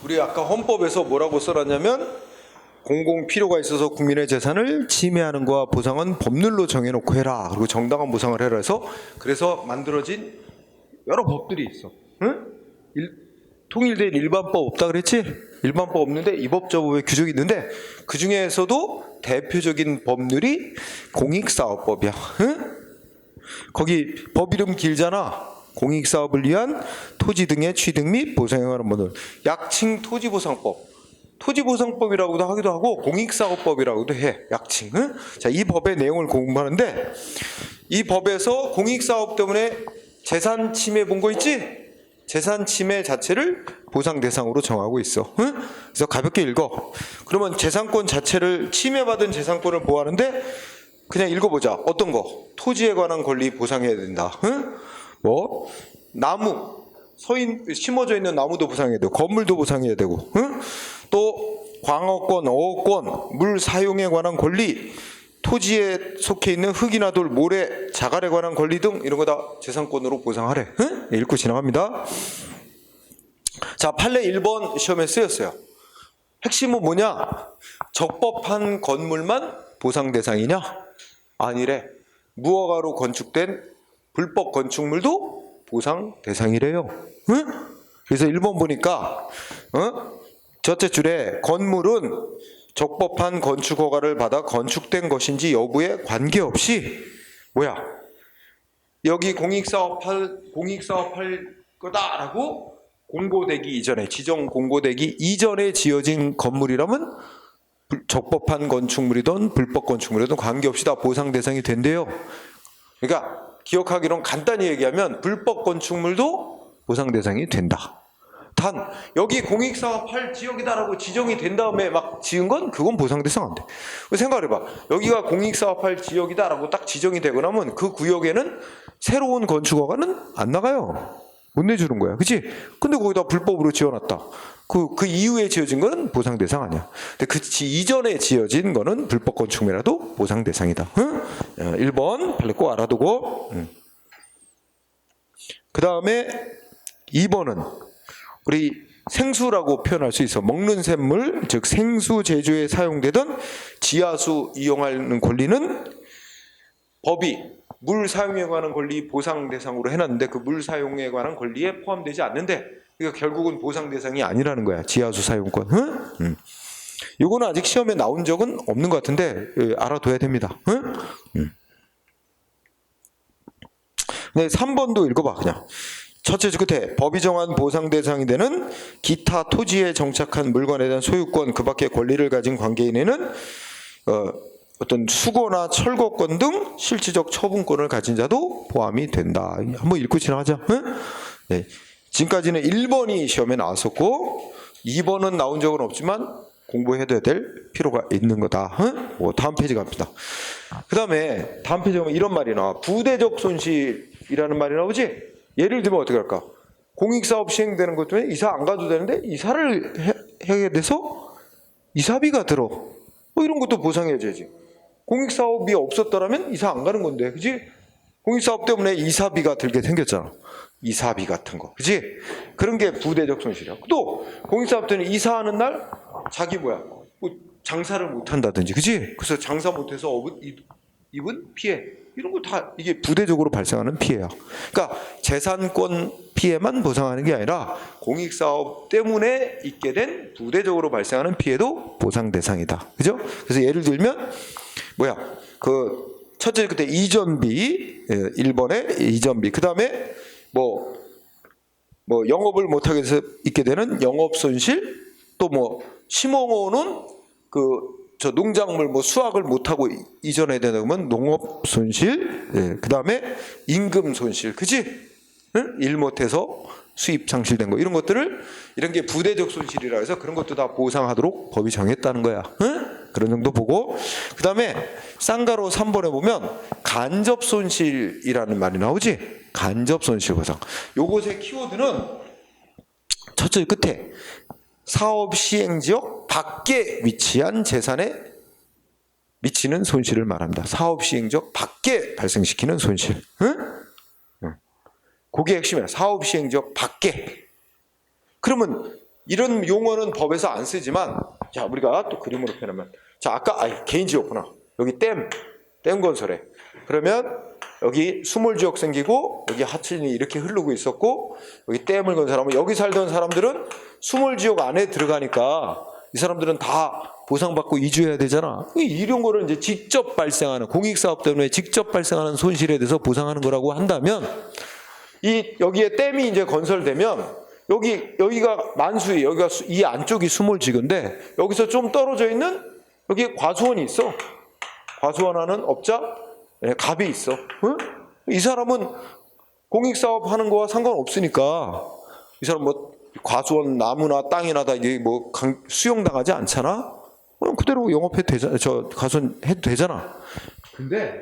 우리 아까 헌법에서 뭐라고 써놨냐면 공공 필요가 있어서 국민의 재산을 침해하는 거와 보상은 법률로 정해놓고 해라. 그리고 정당한 보상을 해라 해서 그래서 만들어진 여러 법들이 있어. 응? 통일된 일반법 없다 그랬지? 일반법 없는데 입법조법에 규정이 있는데 그 중에서도 대표적인 법률이 공익사업법이야. 응? 거기 법 이름 길잖아. 공익사업을 위한 토지 등의 취득 및 보상에 관한 법률. 약칭 토지보상법. 토지보상법이라고도 하기도 하고 공익사업법이라고도 해. 약칭. 응? 자, 이 법의 내용을 공부하는데 이 법에서 공익사업 때문에 재산 침해 본 거 있지? 재산 침해 자체를 보상 대상으로 정하고 있어. 응? 그래서 가볍게 읽어. 그러면 재산권 자체를 침해받은 재산권을 보호하는데 그냥 읽어보자. 어떤 거? 토지에 관한 권리 보상해야 된다. 응? 뭐 나무 심어져 있는 나무도 보상해야 되고 건물도 보상해야 되고 응? 또 광어권, 어업권, 물 사용에 관한 권리, 토지에 속해 있는 흙이나 돌, 모래, 자갈에 관한 권리 등 이런 거 다 재산권으로 보상하래. 응? 읽고 지나갑니다. 자, 판례 1번 시험에 쓰였어요. 핵심은 뭐냐? 적법한 건물만 보상 대상이냐? 아니래. 무허가로 건축된 불법 건축물도 보상 대상이래요. 응? 그래서 1번 보니까 첫째 줄에 건물은 적법한 건축 허가를 받아 건축된 것인지 여부에 관계없이 뭐야? 여기 공익사업할 거다라고 공고되기 이전에 지정 공고되기 이전에 지어진 건물이라면 적법한 건축물이든 불법 건축물이든 관계없이 다 보상 대상이 된대요. 그러니까 기억하기로는 간단히 얘기하면 불법 건축물도 보상 대상이 된다. 단 여기 공익사업할 지역이다라고 지정이 된 다음에 막 지은 건 그건 보상 대상 안 돼. 생각해봐. 여기가 공익사업할 지역이다라고 딱 지정이 되고 나면 그 구역에는 새로운 건축 허가는 안 나가요. 못 내주는 거야. 그치? 근데 거기다 불법으로 지어놨다. 그 이후에 지어진 거는 보상 대상 아니야. 근데 그 이전에 지어진 거는 불법 건축물이라도 보상 대상이다. 응? 1번 빨리 꼭 알아두고. 그 다음에 2번은 우리 생수라고 표현할 수 있어. 먹는 샘물, 즉 생수 제조에 사용되던 지하수 이용하는 권리는 법이 물 사용에 관한 권리 보상 대상으로 해놨는데 그 물 사용에 관한 권리에 포함되지 않는데 그러니까 결국은 보상 대상이 아니라는 거야. 지하수 사용권. 응? 이거는 아직 시험에 나온 적은 없는 것 같은데 알아둬야 됩니다. 응? 네, 3번도 읽어봐 그냥. 첫째 줄 끝에 법이 정한 보상 대상이 되는 기타 토지에 정착한 물건에 대한 소유권 그 밖의 권리를 가진 관계인에는 어떤 수거나 철거권 등 실질적 처분권을 가진 자도 포함이 된다. 한번 읽고 지나가자. 응? 네. 지금까지는 1번이 시험에 나왔었고 2번은 나온 적은 없지만 공부해야 될 필요가 있는 거다. 응? 다음 페이지 갑니다. 그 다음에 다음 페이지 가면 이런 말이 나와. 부대적 손실이라는 말이 나오지? 예를 들면 어떻게 할까? 공익사업 시행되는 것 때문에 이사 안 가도 되는데 이사를 해야 돼서 이사비가 들어. 이런 것도 보상해줘야지. 공익사업이 없었더라면 이사 안 가는 건데, 그지? 공익사업 때문에 이사비가 들게 생겼잖아. 이사비 같은 거, 그지? 그런 게 부대적 손실이야. 또 공익사업 때는 이사하는 날 자기 뭐 장사를 못 한다든지, 그지? 그래서 장사 못해서 입은 피해. 이런 거 다 이게 부대적으로 발생하는 피해야. 그러니까 재산권 피해만 보상하는 게 아니라 공익사업 때문에 있게 된 부대적으로 발생하는 피해도 보상 대상이다. 그죠? 그래서 예를 들면 그 첫째 그때 이전비 1번에 이전비 그 다음에 뭐 영업을 못하게 돼서 있게 되는 영업 손실 또 심어놓은 저 농작물 수확을 못하고 이전해야 되면 농업 손실, 그 다음에 임금 손실, 그지? 응? 일 못해서 수입 상실된 거 이런 것들을 이런 게 부대적 손실이라 해서 그런 것도 다 보상하도록 법이 정했다는 거야. 응? 그런 정도 보고 그 다음에 쌍가로 3번에 보면 간접 손실이라는 말이 나오지? 간접 손실 보상. 요것의 키워드는 첫째 끝에 사업 시행 지역 밖에 위치한 재산에 미치는 손실을 말합니다. 사업 시행 지역 밖에 발생시키는 손실. 응? 그게 핵심이야. 사업 시행 지역 밖에. 그러면 이런 용어는 법에서 안 쓰지만, 자, 우리가 또 그림으로 표현하면, 자, 아까 개인지였구나. 여기 댐 건설해. 그러면 여기 수몰지역 생기고 여기 하천이 이렇게 흐르고 있었고 여기 댐을 건설하면 여기 살던 사람들은 수몰지역 안에 들어가니까 이 사람들은 다 보상받고 이주해야 되잖아. 이런 거를 이제 직접 발생하는, 공익사업 때문에 직접 발생하는 손실에 대해서 보상하는 거라고 한다면, 여기에 댐이 이제 건설되면 여기가 만수이, 여기가 이 안쪽이 수몰지구인데 여기서 좀 떨어져 있는 여기 과수원이 있어. 과수원하는 업자 갑이 있어. 응? 이 사람은 공익사업 하는 거와 상관없으니까 이 사람 뭐 과수원 나무나 땅이나 다 이게 뭐 수용당하지 않잖아. 그럼 그대로 영업해도 되잖아. 저 과수원 해도 되잖아. 근데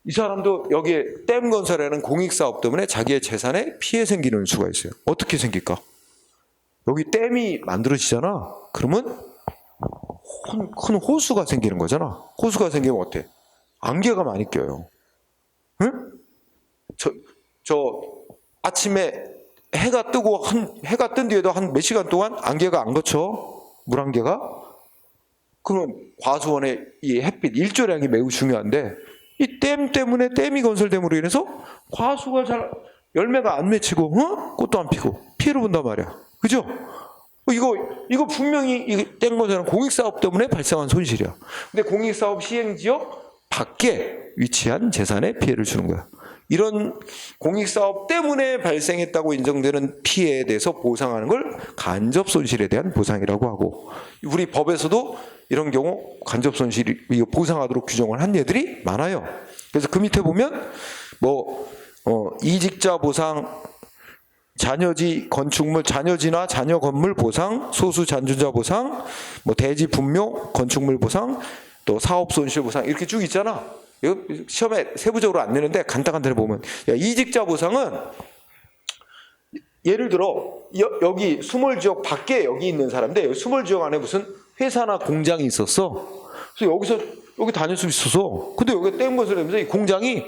이 사람도 여기에 댐 건설에는 공익사업 때문에 자기의 재산에 피해 생기는 수가 있어요. 어떻게 생길까? 여기 댐이 만들어지잖아. 그러면 큰 호수가 생기는 거잖아. 호수가 생기면 어때? 안개가 많이 껴요. 응? 저 아침에 해가 뜨고 해가 뜬 뒤에도 한 몇 시간 동안 안개가 안 거쳐. 물안개가. 그러면 과수원의 이 햇빛 일조량이 매우 중요한데 이 댐 때문에, 댐이 건설됨으로 인해서 과수가 잘 열매가 안 맺히고 꽃도 안 피고 피해를 본단 말이야. 그죠? 이거 분명히 이 댐 건설은 공익사업 때문에 발생한 손실이야. 근데 공익사업 시행지역 밖에 위치한 재산에 피해를 주는 거야. 이런 공익사업 때문에 발생했다고 인정되는 피해에 대해서 보상하는 걸 간접손실에 대한 보상이라고 하고, 우리 법에서도 이런 경우 간접손실 보상하도록 규정을 한 예들이 많아요. 그래서 그 밑에 보면 이직자 보상, 자녀지 건축물, 자녀지나 자녀 건물 보상, 소수 잔존자 보상, 대지 분묘 건축물 보상, 또 사업 손실 보상 이렇게 쭉 있잖아. 이거 시험에 세부적으로 안 내는데 간단간단히 보면, 이직자 보상은 예를 들어 여기 수몰지역 밖에 여기 있는 사람인데 여기 수몰지역 안에 무슨 회사나 공장이 있었어. 그래서 여기 다닐 수 있어서, 근데 여기 댐 건설하면서 이 공장이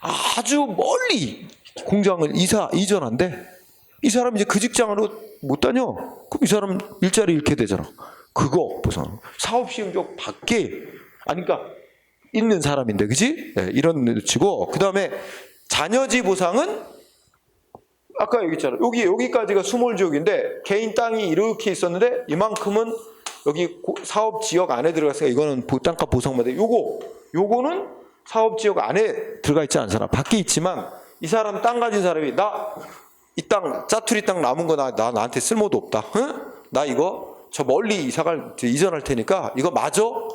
아주 멀리 공장을 이전한대. 이 사람 이제 그 직장으로 못 다녀. 그럼 이 사람 일자리 잃게 되잖아. 그거 보상. 사업 시행지역 밖에 아니까 있는 사람인데, 그지? 네, 이런 치고, 그 다음에 자녀지 보상은 아까 여기 있잖아. 여기까지가 수몰지역인데 개인 땅이 이렇게 있었는데 이만큼은 여기 사업지역 안에 들어갔으니까 이거는 땅값 보상받아. 요거는 사업지역 안에 들어가 있지 않잖아. 밖에 있지만 이 사람 땅 가진 사람이 이 땅 짜투리 땅 남은 거 나한테 쓸모도 없다. 응? 나 이거 저 멀리 이전할 테니까 이거 마저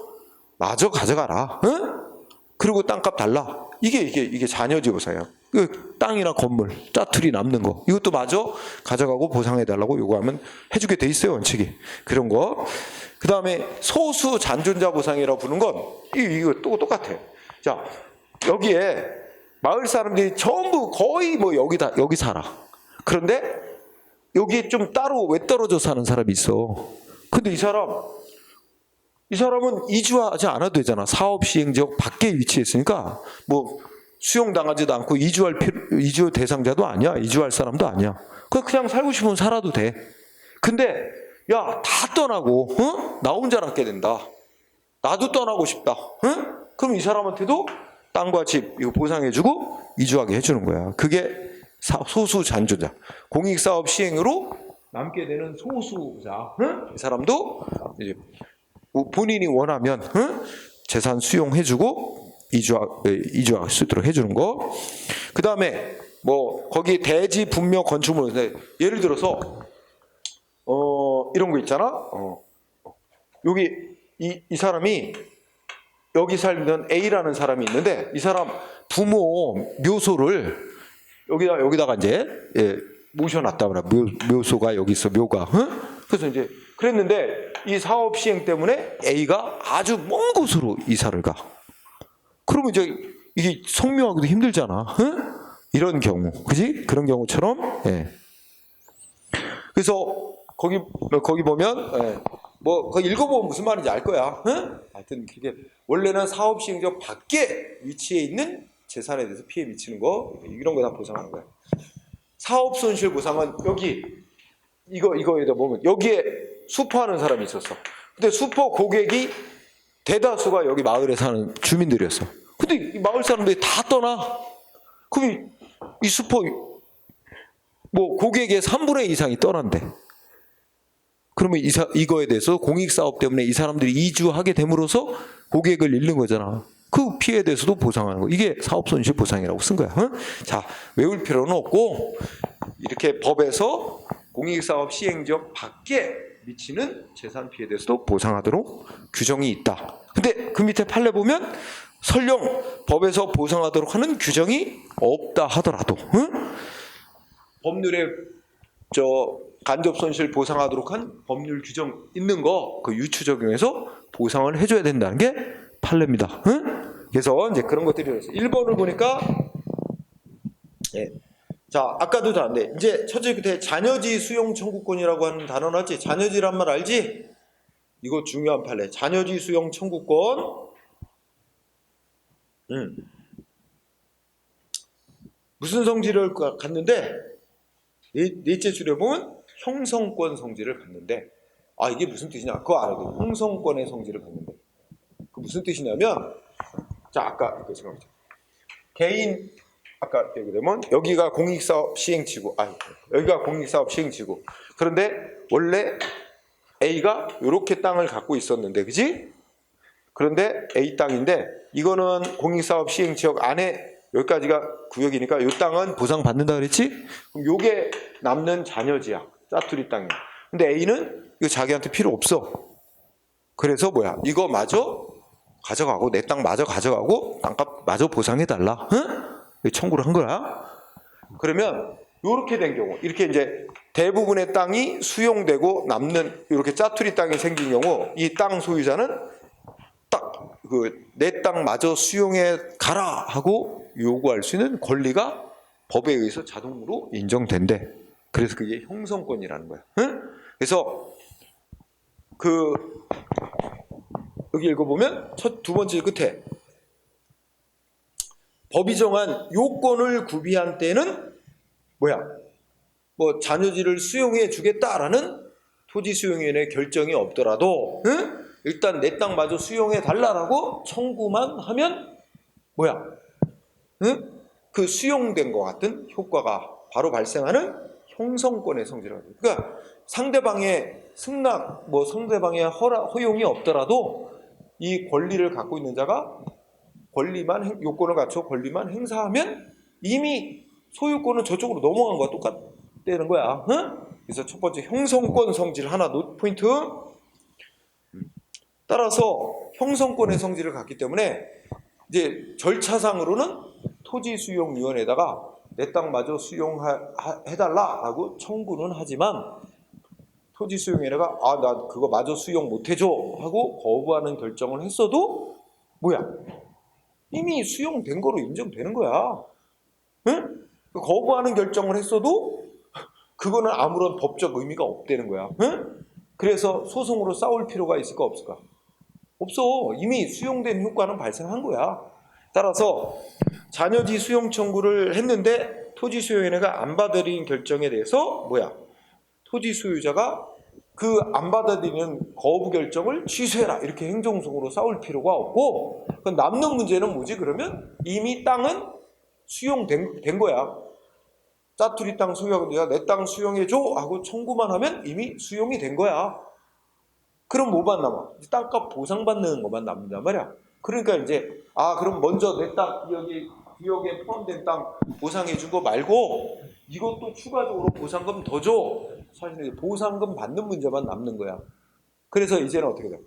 가져가라. 응? 그리고 땅값 달라. 이게 자녀지 보상이야. 그 땅이나 건물, 짜투리 남는 거 이것도 마저 가져가고 보상해달라고 요구하면 해주게 돼 있어요, 원칙이. 그런 거. 그 다음에 소수 잔존자 보상이라고 부르는 건 이거 또 똑같아. 자, 여기에 마을 사람들이 전부 거의 여기 살아. 그런데 여기 좀 따로 외떨어져 사는 사람이 있어. 근데 이 사람은 이주하지 않아도 되잖아. 사업 시행지역 밖에 위치했으니까 수용당하지도 않고 이주 대상자도 아니야. 이주할 사람도 아니야. 그냥 살고 싶으면 살아도 돼. 근데 다 떠나고 나 혼자 남게 된다. 나도 떠나고 싶다. 그럼 이 사람한테도 땅과 집 이거 보상해주고 이주하게 해주는 거야. 그게 소수 잔존자. 공익사업 시행으로 남게 되는 소수자. 이 사람도 이제 본인이 원하면 재산 수용해주고 이주할 수 있도록 해주는 거. 그 다음에 거기 대지 분묘 건축물, 예를 들어서 이런 거 있잖아. 여기 이 사람이 여기 살던 A라는 사람이 있는데 이 사람 부모 묘소를 여기다가 이제 모셔놨다 그래. 묘소가 여기 있어, 묘가. 그래서 이제 그랬는데 이 사업 시행 때문에 A가 아주 먼 곳으로 이사를 가. 그러면 이제 이게 성묘하기도 힘들잖아. 이런 경우, 그지? 그런 경우처럼. 그래서 거기 보면 거기 읽어보면 무슨 말인지 알 거야. 하여튼 그게 원래는 사업 시행지역 밖에 위치해 있는 재산에 대해서 피해 미치는 거 이런 거 다 보상하는 거야. 사업 손실 보상은 여기 이거에다 보면 여기에 수포하는 사람이 있었어. 근데 수포 고객이 대다수가 여기 마을에 사는 주민들이었어. 근데 이 마을 사람들이 다 떠나. 그럼 이 수포 뭐 고객의 3분의 2 이상이 떠난대. 그러면 이거에 대해서 공익사업 때문에 이 사람들이 이주하게 됨으로써 고객을 잃는 거잖아. 그 피해에 대해서도 보상하는 거. 이게 사업손실 보상이라고 쓴 거야. 응? 자, 외울 필요는 없고 이렇게 법에서 공익사업 시행지역 밖에 미치는 재산 피해에 대해서도 보상하도록 규정이 있다. 근데 그 밑에 판례 보면 설령 법에서 보상하도록 하는 규정이 없다 하더라도 법률에 간접손실 보상하도록 한 법률 규정 있는 거 그 유추 적용해서 보상을 해줘야 된다는 게 판례입니다. 그래서 이제 그런 것들이 있어요. 1번을 보니까 자, 아까도 다는데 이제 첫째 끝에 자녀지 수용 청구권이라고 하는 단어 나왔지? 자녀지란 말 알지? 이거 중요한 판례. 자녀지 수용 청구권. 무슨 성질을 갖는데 넷째 줄에 보면 형성권 성질을 갖는데 이게 무슨 뜻이냐? 그거 알아야 돼. 형성권의 성질을 갖는데 그 무슨 뜻이냐면 자 아까 그 생각해보자. 개인 아까 여기 되면 여기가 공익사업 시행지구 여기가 공익사업 시행지구 그런데 원래 A가 이렇게 땅을 갖고 있었는데 그지? 그런데 A 땅인데 이거는 공익사업 시행지역 안에 여기까지가 구역이니까 이 땅은 보상받는다 그랬지? 그럼 요게 남는 자녀지야. 짜투리 땅이야. 근데 A는 이거 자기한테 필요 없어. 그래서 뭐야? 이거 마저 가져가고 내 땅 마저 가져가고 땅값 마저 보상해달라. 청구를 한 거야. 그러면 이렇게 된 경우 이렇게 이제 대부분의 땅이 수용되고 남는 이렇게 짜투리 땅이 생긴 경우 이 땅 소유자는 딱 내 땅 마저 수용해 가라 하고 요구할 수 있는 권리가 법에 의해서 자동으로 인정된대. 그래서 그게 형성권이라는 거야. 그래서 여기 읽어보면 두 번째 끝에 법이 정한 요건을 구비한 때는 뭐 자녀지를 수용해 주겠다라는 토지수용위원회 결정이 없더라도 일단 내 땅 마저 수용해 달라라고 청구만 하면 그 수용된 것 같은 효과가 바로 발생하는 형성권의 성질이라고 해요. 그러니까 상대방의 승낙, 상대방의 허용이 없더라도 이 권리를 갖고 있는 자가 요건을 갖춰 권리만 행사하면 이미 소유권은 저쪽으로 넘어간 거와 똑같다는 거야. 그래서 첫 번째 형성권 성질 하나 포인트. 따라서 형성권의 성질을 갖기 때문에 이제 절차상으로는 토지수용위원회에다가 내 땅 마저 수용해달라라고 청구는 하지만 토지수용위원회가 나 그거 마저 수용 못해줘 하고 거부하는 결정을 했어도 이미 수용된 거로 인정되는 거야. 거부하는 결정을 했어도 그거는 아무런 법적 의미가 없다는 거야. 그래서 소송으로 싸울 필요가 있을까 없을까? 없어. 이미 수용된 효과는 발생한 거야. 따라서 자녀지 수용 청구를 했는데 토지수용위원회가 안 받아들인 결정에 대해서 토지 소유자가 그 안 받아들이는 거부 결정을 취소해라 이렇게 행정소송으로 싸울 필요가 없고 남는 문제는 뭐지? 그러면 이미 땅은 수용된 거야. 짜투리 땅 소유하고 내가 내 땅 수용해줘 하고 청구만 하면 이미 수용이 된 거야. 그럼 뭐만 남아? 땅값 보상받는 것만 남는단 말이야. 그러니까 이제 그럼 먼저 내 땅 여기 구역에 포함된 땅 보상해 준 거 말고 이것도 추가적으로 보상금 더 줘. 사실 보상금 받는 문제만 남는 거야. 그래서 이제는 어떻게 돼?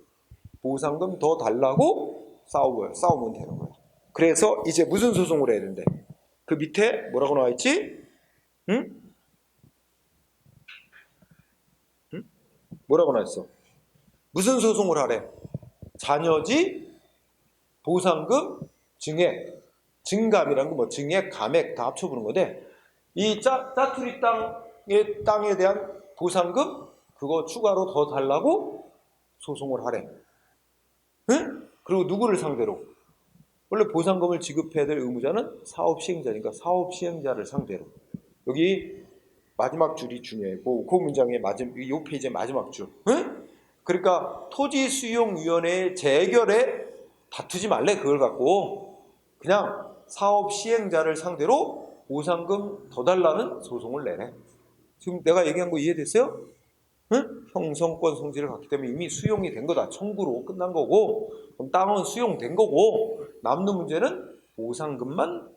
보상금 더 달라고 싸우면 되는 거야. 그래서 이제 무슨 소송을 해야 된대? 그 밑에 뭐라고 나와 있지? 뭐라고 나와 있어? 무슨 소송을 하래? 자녀지 보상금 증액 증감이라는 거 증액 감액 다 합쳐보는 건데 이 짜투리 땅에 대한 보상금 그거 추가로 더 달라고 소송을 하래. 그리고 누구를 상대로? 원래 보상금을 지급해야 될 의무자는 사업시행자니까 사업시행자를 상대로. 여기 마지막 줄이 중요해. 그 문장의 이 페이지의 마지막 줄. 응? 그러니까 토지수용위원회의 재결에 다투지 말래. 그걸 갖고 그냥 사업 시행자를 상대로 보상금 더 달라는 소송을 내래. 지금 내가 얘기한 거 이해됐어요? 응? 형성권 성질을 갖기 때문에 이미 수용이 된 거다. 청구로 끝난 거고, 그럼 땅은 수용된 거고, 남는 문제는 보상금만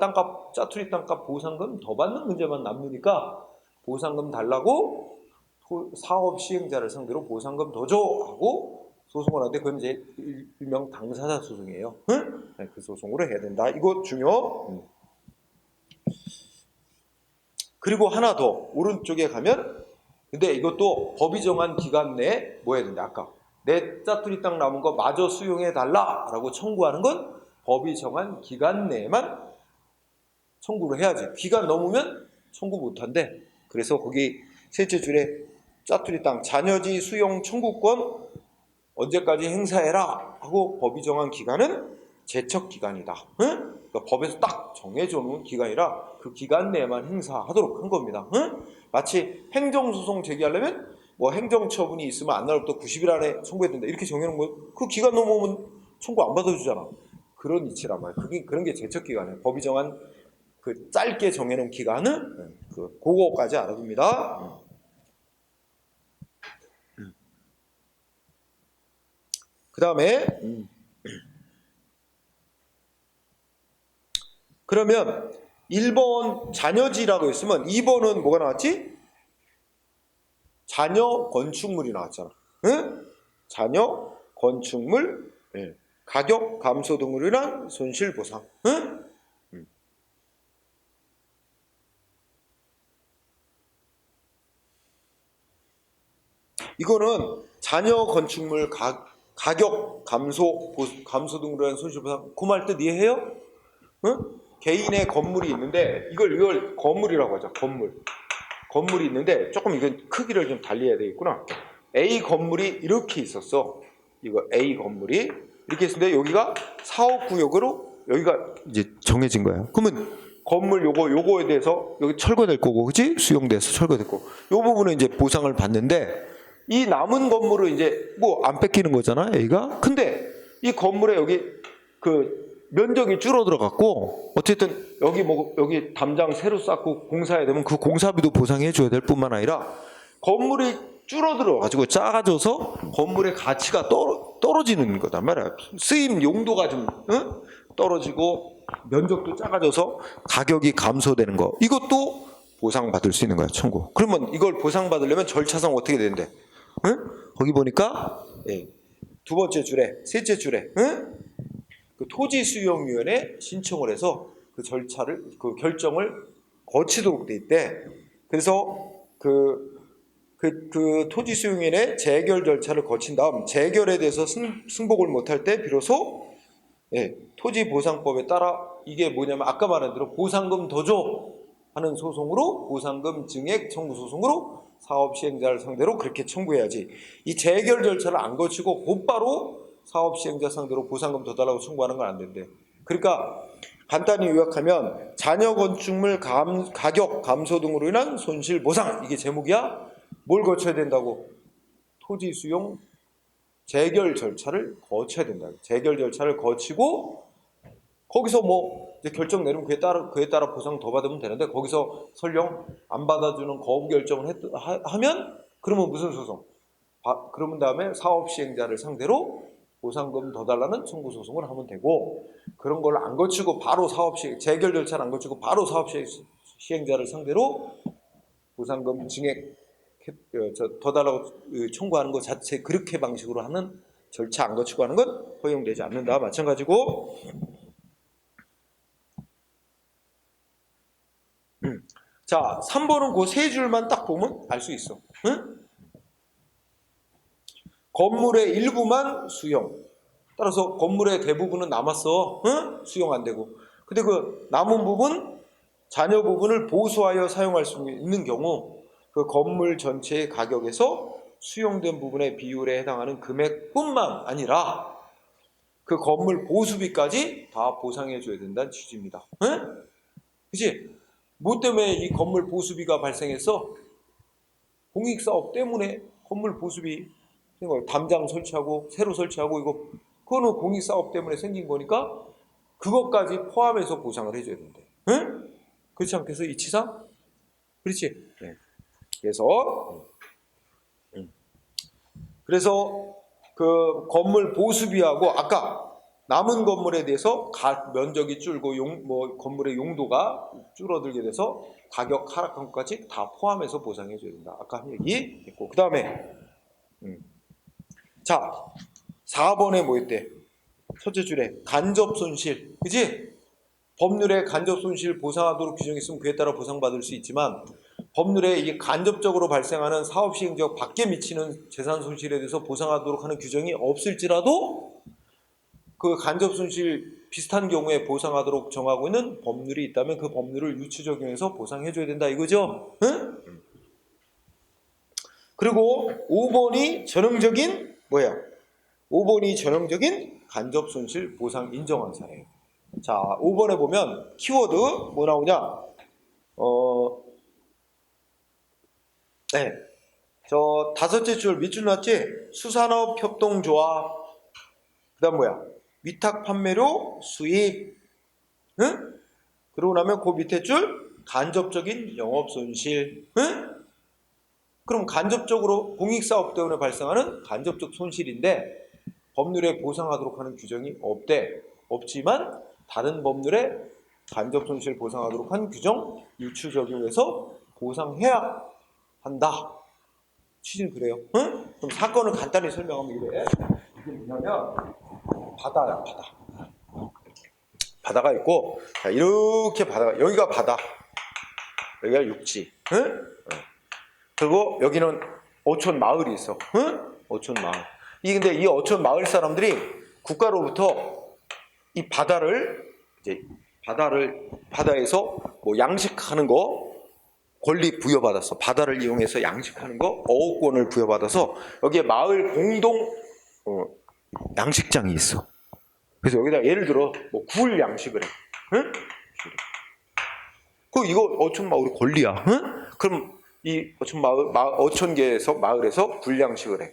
땅값, 짜투리 땅값 보상금 더 받는 문제만 남으니까 보상금 달라고 사업 시행자를 상대로 보상금 더 줘 하고 소송을 하는데 그건 이제 일명 당사자 소송이에요. 응? 네, 그 소송으로 해야 된다. 이거 중요. 그리고 하나 더 오른쪽에 가면 근데 이것도 법이 정한 기간 내에 뭐 해야 된다. 아까 내 짜투리 땅 남은 거 마저 수용해 달라라고 청구하는 건 법이 정한 기간 내에만 청구를 해야지. 기간 넘으면 청구 못한대. 그래서 거기 셋째 줄에 짜투리 땅 잔여지 수용 청구권 언제까지 행사해라 하고 법이 정한 기간은 제척 기간이다. 응? 그러니까 법에서 딱 정해져 놓은 기간이라 그 기간 내에만 행사하도록 한 겁니다. 응? 마치 행정소송 제기하려면 뭐 행정처분이 있으면 안 나올부터 90일 안에 청구해야 된다 이렇게 정해놓은 거 그 기간 넘어오면 청구 안 받아주잖아. 그런 이치란 말이야. 그런 게 제척 기간이에요. 법이 정한 그 짧게 정해놓은 기간은 그거까지 알아둡니다. 그 다음에 그러면 1번 잔여지라고 했으면 2번은 뭐가 나왔지? 잔여 건축물이 나왔잖아. 응? 잔여 건축물 가격 감소 등으로 인한 손실 보상. 응? 이거는 잔여 건축물 가격 감소 등으로 인한 손실 보상. 그 말 뜻 이해해요? 응? 개인의 건물이 있는데 이걸 건물이라고 하죠. 건물이 있는데 조금 이건 크기를 좀 달리해야 되겠구나. A 건물이 이렇게 있었어. 이거 A 건물이 이렇게 있는데 여기가 사업구역으로 여기가 이제 정해진 거예요. 그러면 건물 요거에 대해서 여기 철거될 거고, 그치? 수용돼서 철거될 거고. 요 부분은 이제 보상을 받는데 이 남은 건물을 이제 뭐 안 뺏기는 거잖아, A가. 근데 이 건물에 여기 그 면적이 줄어들어갖고 어쨌든 여기 담장 새로 쌓고 공사해야 되면 그 공사비도 보상해 줘야 될 뿐만 아니라 건물이 줄어들어 가지고 작아져서 건물의 가치가 떨어지는 거단 말이야. 쓰임 용도가 좀 떨어지고 면적도 작아져서 가격이 감소되는 거. 이것도 보상받을 수 있는 거야, 청구. 그러면 이걸 보상받으려면 절차상 어떻게 되는데? 거기 보니까 두 번째 줄에 셋째 줄에 그 토지수용위원회 신청을 해서 그 절차를 그 결정을 거치도록 돼 있대. 그래서 그 토지수용위원회 재결 절차를 거친 다음 재결에 대해서 승복을 못할 때 비로소 토지보상법에 따라 이게 뭐냐면 아까 말한 대로 보상금 더 줘 하는 소송으로 보상금 증액 청구 소송으로 사업 시행자를 상대로 그렇게 청구해야지. 이 재결 절차를 안 거치고 곧바로 사업 시행자 상대로 보상금 더 달라고 청구하는 건 안 된대. 그러니까 간단히 요약하면 잔여 건축물 가격 감소 등으로 인한 손실 보상, 이게 제목이야. 뭘 거쳐야 된다고? 토지 수용 재결 절차를 거쳐야 된다. 재결 절차를 거치고 거기서 뭐 이제 결정 내리면 그에 따라 보상 더 받으면 되는데 거기서 설령 안 받아주는 거부 결정을 하면 그러면 무슨 소송? 그러면 다음에 사업 시행자를 상대로 보상금 더 달라는 청구 소송을 하면 되고, 그런 걸 안 거치고 바로 재결 절차를 안 거치고 바로 사업 시행자를 상대로 보상금 증액 더 달라고 청구하는 것 자체, 그렇게 방식으로 하는 절차 안 거치고 하는 건 허용되지 않는다. 마찬가지고 자 3번은 그 세 줄만 딱 보면 알 수 있어. 응? 건물의 일부만 수용. 따라서 건물의 대부분은 남았어. 응? 수용 안 되고. 근데 그 남은 부분, 잔여 부분을 보수하여 사용할 수 있는 경우 그 건물 전체의 가격에서 수용된 부분의 비율에 해당하는 금액뿐만 아니라 그 건물 보수비까지 다 보상해 줘야 된다는 취지입니다. 응? 그치? 뭐 때문에 이 건물 보수비가 발생했어? 공익사업 때문에 건물 보수비 생긴 거예요. 담장 설치하고 새로 설치하고 이거 그거는 공익사업 때문에 생긴 거니까 그것까지 포함해서 보상을 해줘야 된대. 응? 그렇지 않겠어? 이치상? 그렇지? 네. 그래서 그 건물 보수비하고 아까 남은 건물에 대해서 면적이 줄고 건물의 용도가 줄어들게 돼서 가격 하락한 것까지 다 포함해서 보상해 줘야 된다. 아까 한 얘기 했고 그 다음에 자 4번에 뭐 했대? 첫째 줄에 간접 손실, 그지? 법률에 간접 손실 보상하도록 규정했으면 그에 따라 보상받을 수 있지만 법률에 이게 간접적으로 발생하는 사업 시행 지역 밖에 미치는 재산 손실에 대해서 보상하도록 하는 규정이 없을지라도 그 간접 손실 비슷한 경우에 보상하도록 정하고 있는 법률이 있다면 그 법률을 유추 적용해서 보상해줘야 된다 이거죠? 응? 그리고 5번이 전형적인 뭐야? 5번이 전형적인 간접 손실 보상 인정한 사례. 자, 5번에 보면 키워드 뭐 나오냐? 네. 저 다섯째 줄 밑줄 났지? 수산업 협동조합. 그다음 뭐야? 위탁 판매료 수입. 응? 그러고 나면 그 밑에 줄 간접적인 영업 손실. 응? 그럼 간접적으로 공익사업 때문에 발생하는 간접적 손실인데 법률에 보상하도록 하는 규정이 없대. 없지만 다른 법률에 간접 손실 보상하도록 한 규정 유추 적용해서 보상해야 한다. 취지는 그래요. 응? 그럼 사건을 간단히 설명하면 이래. 이게 뭐냐면 바다야, 바다. 바다가 있고 자, 이렇게 바다가 여기가 바다, 여기가 육지. 응? 그리고 여기는 어촌 마을이 있어. 응? 어촌 마을. 근데 이 어촌 마을 사람들이 국가로부터 이 바다를 이제 바다에서 뭐 양식하는 거 권리 부여받았어. 바다를 이용해서 양식하는 거 어업권을 부여받아서 여기에 마을 공동 양식장이 있어. 그래서 여기다 예를 들어 뭐 굴 양식을 해. 응? 그 이거 어촌 마을의 권리야. 응? 그럼 이 어촌 어촌계에서 마을에서 굴 양식을 해.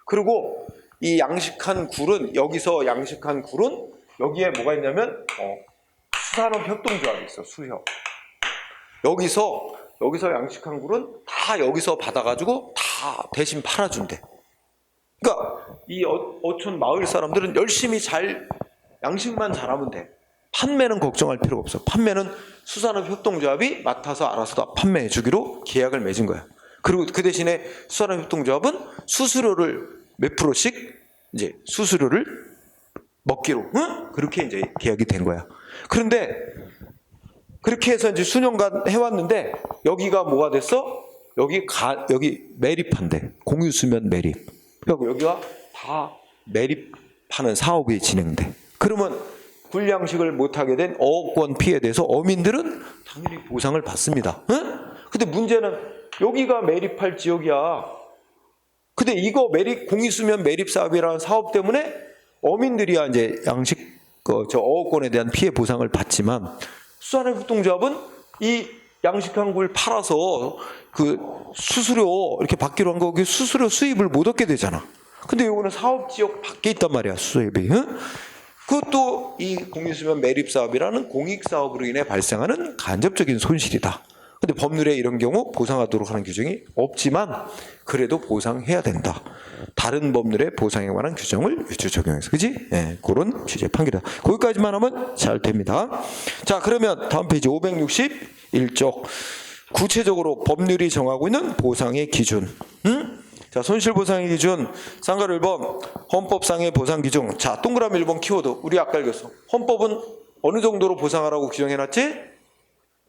그리고 이 양식한 굴은 여기에 뭐가 있냐면 수산업 협동조합이 있어. 수협. 여기서 양식한 굴은 다 여기서 받아가지고 다 대신 팔아준대. 그러니까 이 어촌 마을 사람들은 열심히 양식만 잘하면 돼. 판매는 걱정할 필요가 없어. 판매는 수산업 협동조합이 맡아서 알아서 다 판매해 주기로 계약을 맺은 거야. 그리고 그 대신에 수산업 협동조합은 수수료를 몇 프로씩 이제 수수료를 먹기로 그렇게 이제 계약이 된 거야. 그런데 그렇게 해서 이제 수년간 해왔는데 여기가 뭐가 됐어? 여기 매립한대. 공유수면 매립. 그리고 여기가 다 매립하는 사업이 진행돼. 그러면 굴양식을 못하게 된 어업권 피해에 대해서 어민들은 당연히 보상을 받습니다. 근데 문제는 여기가 매립할 지역이야. 근데 이거 공유수면 매립 사업이라는 사업 때문에 어민들이야 이제 어업권에 대한 피해 보상을 받지만 수산업 협동조합은 이 양식한 굴 팔아서 그 수수료 이렇게 받기로 한 거 그 수수료 수입을 못 얻게 되잖아. 근데 이거는 사업 지역 밖에 있단 말이야, 수입이. 그것도 이 공유수면 매립 사업이라는 공익 사업으로 인해 발생하는 간접적인 손실이다. 근데 법률에 이런 경우 보상하도록 하는 규정이 없지만 그래도 보상해야 된다. 다른 법률의 보상에 관한 규정을 유추 적용해서, 그지? 예, 그런 취지의 판결이다. 거기까지만 하면 잘 됩니다. 자, 그러면 다음 페이지 561쪽. 구체적으로 법률이 정하고 있는 보상의 기준. 자, 손실보상의 기준. 쌍가루 1번 헌법상의 보상 기준. 자, 동그라미 1번 키워드. 우리 아까 읽었어. 헌법은 어느 정도로 보상하라고 규정해놨지?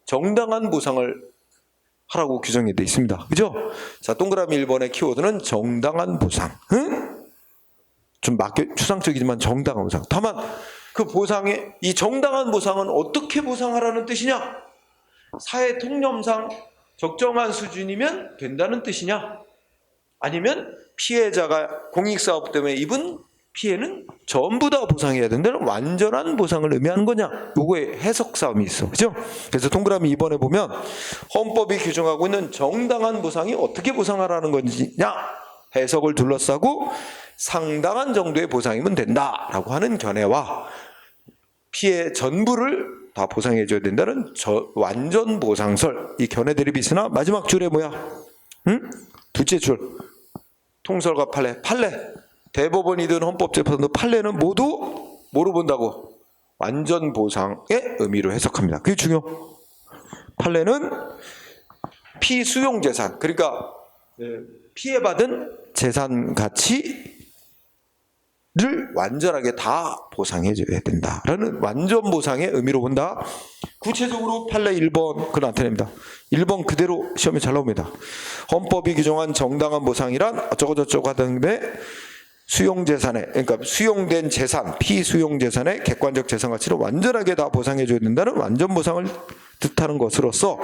정당한 보상을 하라고 규정이 되어 있습니다. 그죠? 자, 동그라미 1번의 키워드는 정당한 보상. 좀 추상적이지만 정당한 보상. 다만 그 이 정당한 보상은 어떻게 보상하라는 뜻이냐? 사회 통념상 적정한 수준이면 된다는 뜻이냐? 아니면 피해자가 공익사업 때문에 입은 피해는 전부 다 보상해야 된다는 완전한 보상을 의미하는 거냐? 요거에 해석 싸움이 있어. 그죠? 그래서 동그라미 2번에 보면 헌법이 규정하고 있는 정당한 보상이 어떻게 보상하라는 건지냐? 해석을 둘러싸고 상당한 정도의 보상이면 된다라고 하는 견해와 피해 전부를 다 보상해줘야 된다는 완전 보상설, 이 견해 대립이 있으나 마지막 줄에 뭐야? 응? 둘째 줄 통설과 판례. 대법원이든 헌법재판도 판례는 모두 뭐로 본다고? 완전 보상의 의미로 해석합니다. 그게 중요. 판례는 피수용 재산, 그러니까 피해받은 재산 가치를 완전하게 다 보상해줘야 된다라는 완전 보상의 의미로 본다. 구체적으로 판례 1번 그걸 나타냅니다. 1번 그대로 시험에 잘 나옵니다. 헌법이 규정한 정당한 보상이란 어쩌고저쩌고 하던데 수용재산에, 그러니까 수용된 재산, 피수용 재산의 객관적 재산 가치를 완전하게 다 보상해줘야 된다는 완전 보상을 뜻하는 것으로서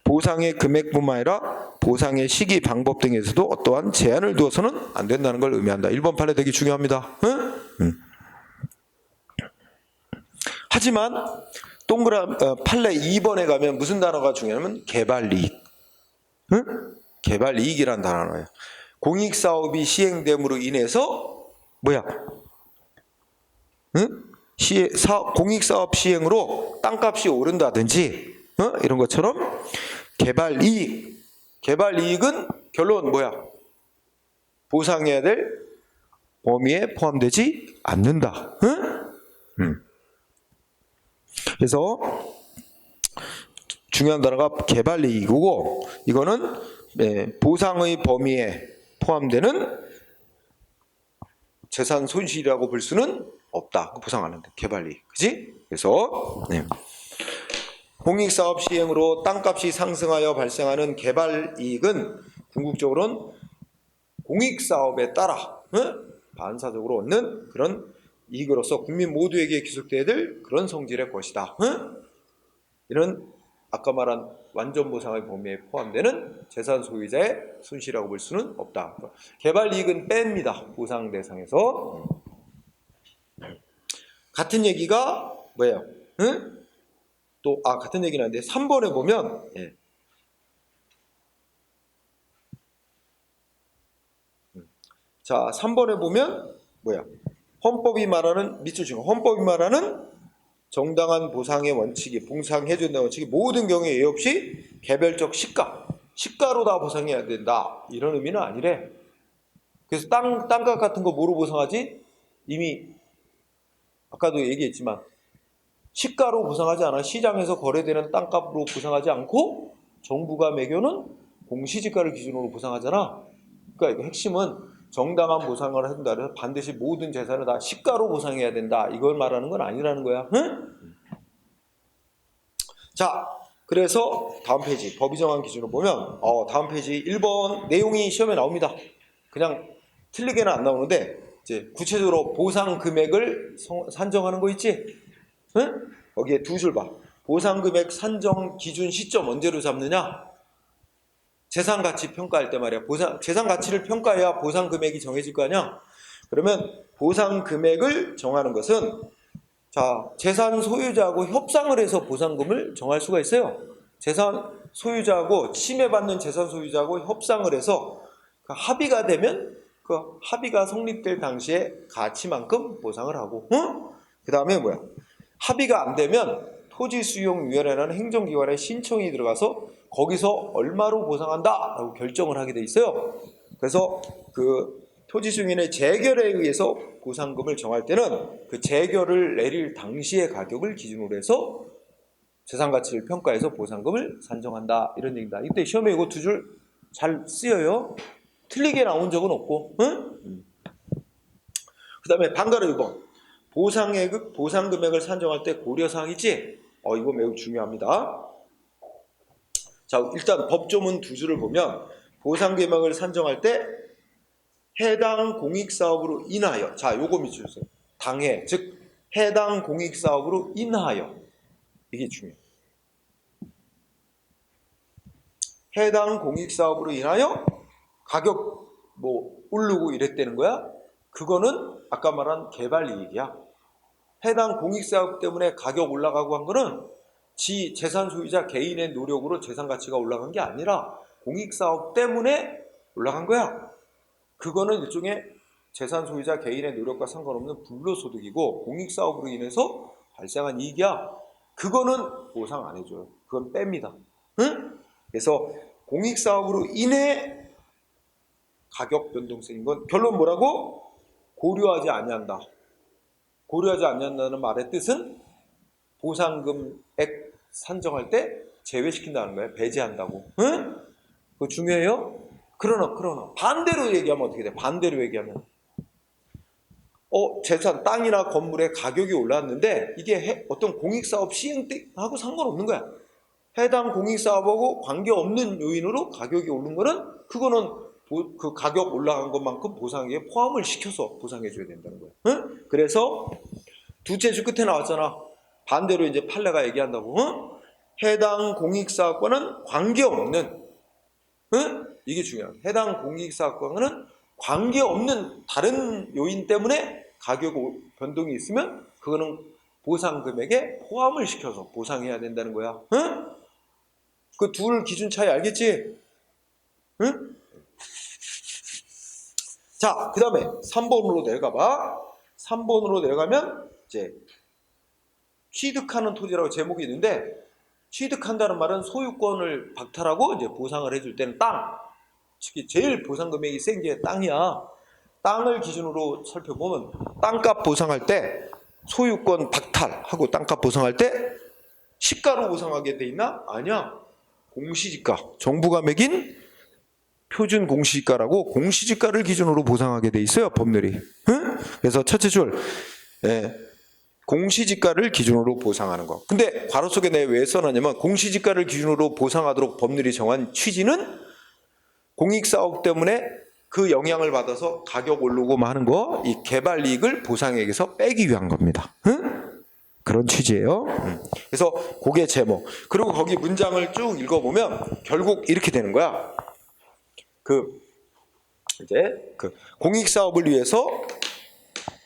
보상의 금액뿐만 아니라 보상의 시기, 방법 등에서도 어떠한 제한을 두어서는 안 된다는 걸 의미한다. 1번 판례 되게 중요합니다. 응? 하지만 판례 2번에 가면 무슨 단어가 중요하냐면 개발이익. 응? 개발이익이라는 단어예요. 공익사업이 시행됨으로 인해서 뭐야? 응? 공익사업 시행으로 땅값이 오른다든지 이런 것처럼 개발이익은 결론 뭐야? 보상해야 될 범위에 포함되지 않는다. 응? 그래서 중요한 단어가 개발이익이고 이거는 보상의 범위에 포함되는 재산 손실이라고 볼 수는 없다. 보상하는데 개발이익, 그지? 그래서 공익사업 시행으로 땅값이 상승하여 발생하는 개발이익은 궁극적으로는 공익사업에 따라 반사적으로 얻는 그런 이익으로서 국민 모두에게 기속돼야 될 그런 성질의 것이다. 이런 아까 말한 완전 보상의 범위에 포함되는 재산 소유자의 손실이라고 볼 수는 없다. 개발이익은 뺍니다. 보상 대상에서. 같은 얘기가 뭐예요? 또 같은 얘기는 한데 3번에 보면 자 3번에 보면 뭐야? 헌법이 말하는 밑줄 중에 헌법이 말하는 정당한 보상의 원칙이 보상해준다는 원칙이 모든 경우에 예외 없이 개별적 시가로 다 보상해야 된다 이런 의미는 아니래. 그래서 땅값 같은 거 뭐로 보상하지? 이미 아까도 얘기했지만 시가로 보상하지 않아. 시장에서 거래되는 땅값으로 보상하지 않고 정부가 매겨놓은 공시지가를 기준으로 보상하잖아. 그러니까 이거 핵심은 정당한 보상을 한다. 그래서 반드시 모든 재산을 다 시가로 보상해야 된다. 이걸 말하는 건 아니라는 거야. 응? 자, 그래서 다음 페이지 법이 정한 기준으로 보면 다음 페이지 1번 내용이 시험에 나옵니다. 그냥 틀리게는 안 나오는데 이제 구체적으로 보상 금액을 산정하는 거 있지? 응? 거기에 두 줄 봐. 보상 금액 산정 기준 시점 언제로 잡느냐? 재산 가치 평가할 때 말이야. 재산 가치를 평가해야 보상 금액이 정해질 거 아니야? 그러면 보상 금액을 정하는 것은 자, 재산 소유자하고 협상을 해서 보상금을 정할 수가 있어요. 재산 소유자하고 침해받는 재산 소유자하고 협상을 해서 그 합의가 되면 그 합의가 성립될 당시에 가치만큼 보상을 하고 그 다음에 뭐야? 합의가 안 되면 토지수용위원회라는 행정기관에 신청이 들어가서 거기서 얼마로 보상한다 라고 결정을 하게 돼 있어요. 그래서 그 토지수용위원회 재결에 의해서 보상금을 정할 때는 그 재결을 내릴 당시의 가격을 기준으로 해서 재산가치를 평가해서 보상금을 산정한다 이런 얘기다. 이때 시험에 이거 두 줄 잘 쓰여요. 틀리게 나온 적은 없고. 그 다음에 방가로 2번 보상 금액을 산정할 때 고려사항이지? 이거 매우 중요합니다. 자, 일단 법조문 두 줄을 보면 보상 금액을 산정할 때 해당 공익사업으로 인하여, 자, 요거 밑줄 주세요. 당해, 즉 해당 공익사업으로 인하여, 이게 중요해요. 해당 공익사업으로 인하여 가격 뭐 오르고 이랬다는 거야? 그거는 아까 말한 개발 이익이야. 해당 공익사업 때문에 가격 올라가고 한 거는 재산 소유자 개인의 노력으로 재산 가치가 올라간 게 아니라 공익사업 때문에 올라간 거야. 그거는 일종의 재산 소유자 개인의 노력과 상관없는 불로소득이고 공익사업으로 인해서 발생한 이익이야. 그거는 보상 안 해줘요. 그건 뺍니다. 응? 그래서 공익사업으로 인해 가격 변동성인 건 결론 뭐라고? 고려하지 아니한다. 고려하지 않는다는 말의 뜻은 보상금액 산정할 때 제외시킨다는 거예요. 배제한다고. 응? 그거 중요해요? 그러나 반대로 얘기하면 어떻게 돼? 반대로 얘기하면 재산, 땅이나 건물의 가격이 올랐는데 이게 어떤 공익사업 시행 때하고 상관없는 거야. 해당 공익사업하고 관계없는 요인으로 가격이 오른 거는 그거는 그 가격 올라간 것만큼 보상에 포함을 시켜서 보상해 줘야 된다는 거야. 응? 그래서 두째 줄 끝에 나왔잖아. 반대로 이제 판례가 얘기한다고. 응? 해당 공익사업과는 관계없는, 응? 이게 중요해. 해당 공익사업과는 관계없는 다른 요인 때문에 가격 변동이 있으면 그거는 보상 금액에 포함을 시켜서 보상해야 된다는 거야. 응? 그 둘 기준 차이 알겠지? 응? 자, 그 다음에 3번으로 내려가봐. 3번으로 내려가면 이제 취득하는 토지라고 제목이 있는데, 취득한다는 말은 소유권을 박탈하고 이제 보상을 해줄 때는 땅, 특히 제일 보상 금액이 센 게 땅이야. 땅을 기준으로 살펴보면 땅값 보상할 때 소유권 박탈하고 땅값 보상할 때 시가로 보상하게 돼 있나? 아니야. 공시지가, 정부가 매긴 표준 공시지가라고 공시지가를 기준으로 보상하게 돼 있어요, 법률이. 응? 그래서 첫째 줄, 공시지가를 기준으로 보상하는 거. 근데 괄호 속에 내가 왜 써놨냐면 공시지가를 기준으로 보상하도록 법률이 정한 취지는 공익사업 때문에 그 영향을 받아서 가격 오르고 하는 거, 이 개발이익을 보상액에서 빼기 위한 겁니다. 응? 그런 취지예요. 그래서 그게 제목. 그리고 거기 문장을 쭉 읽어보면 결국 이렇게 되는 거야. 공익사업을 위해서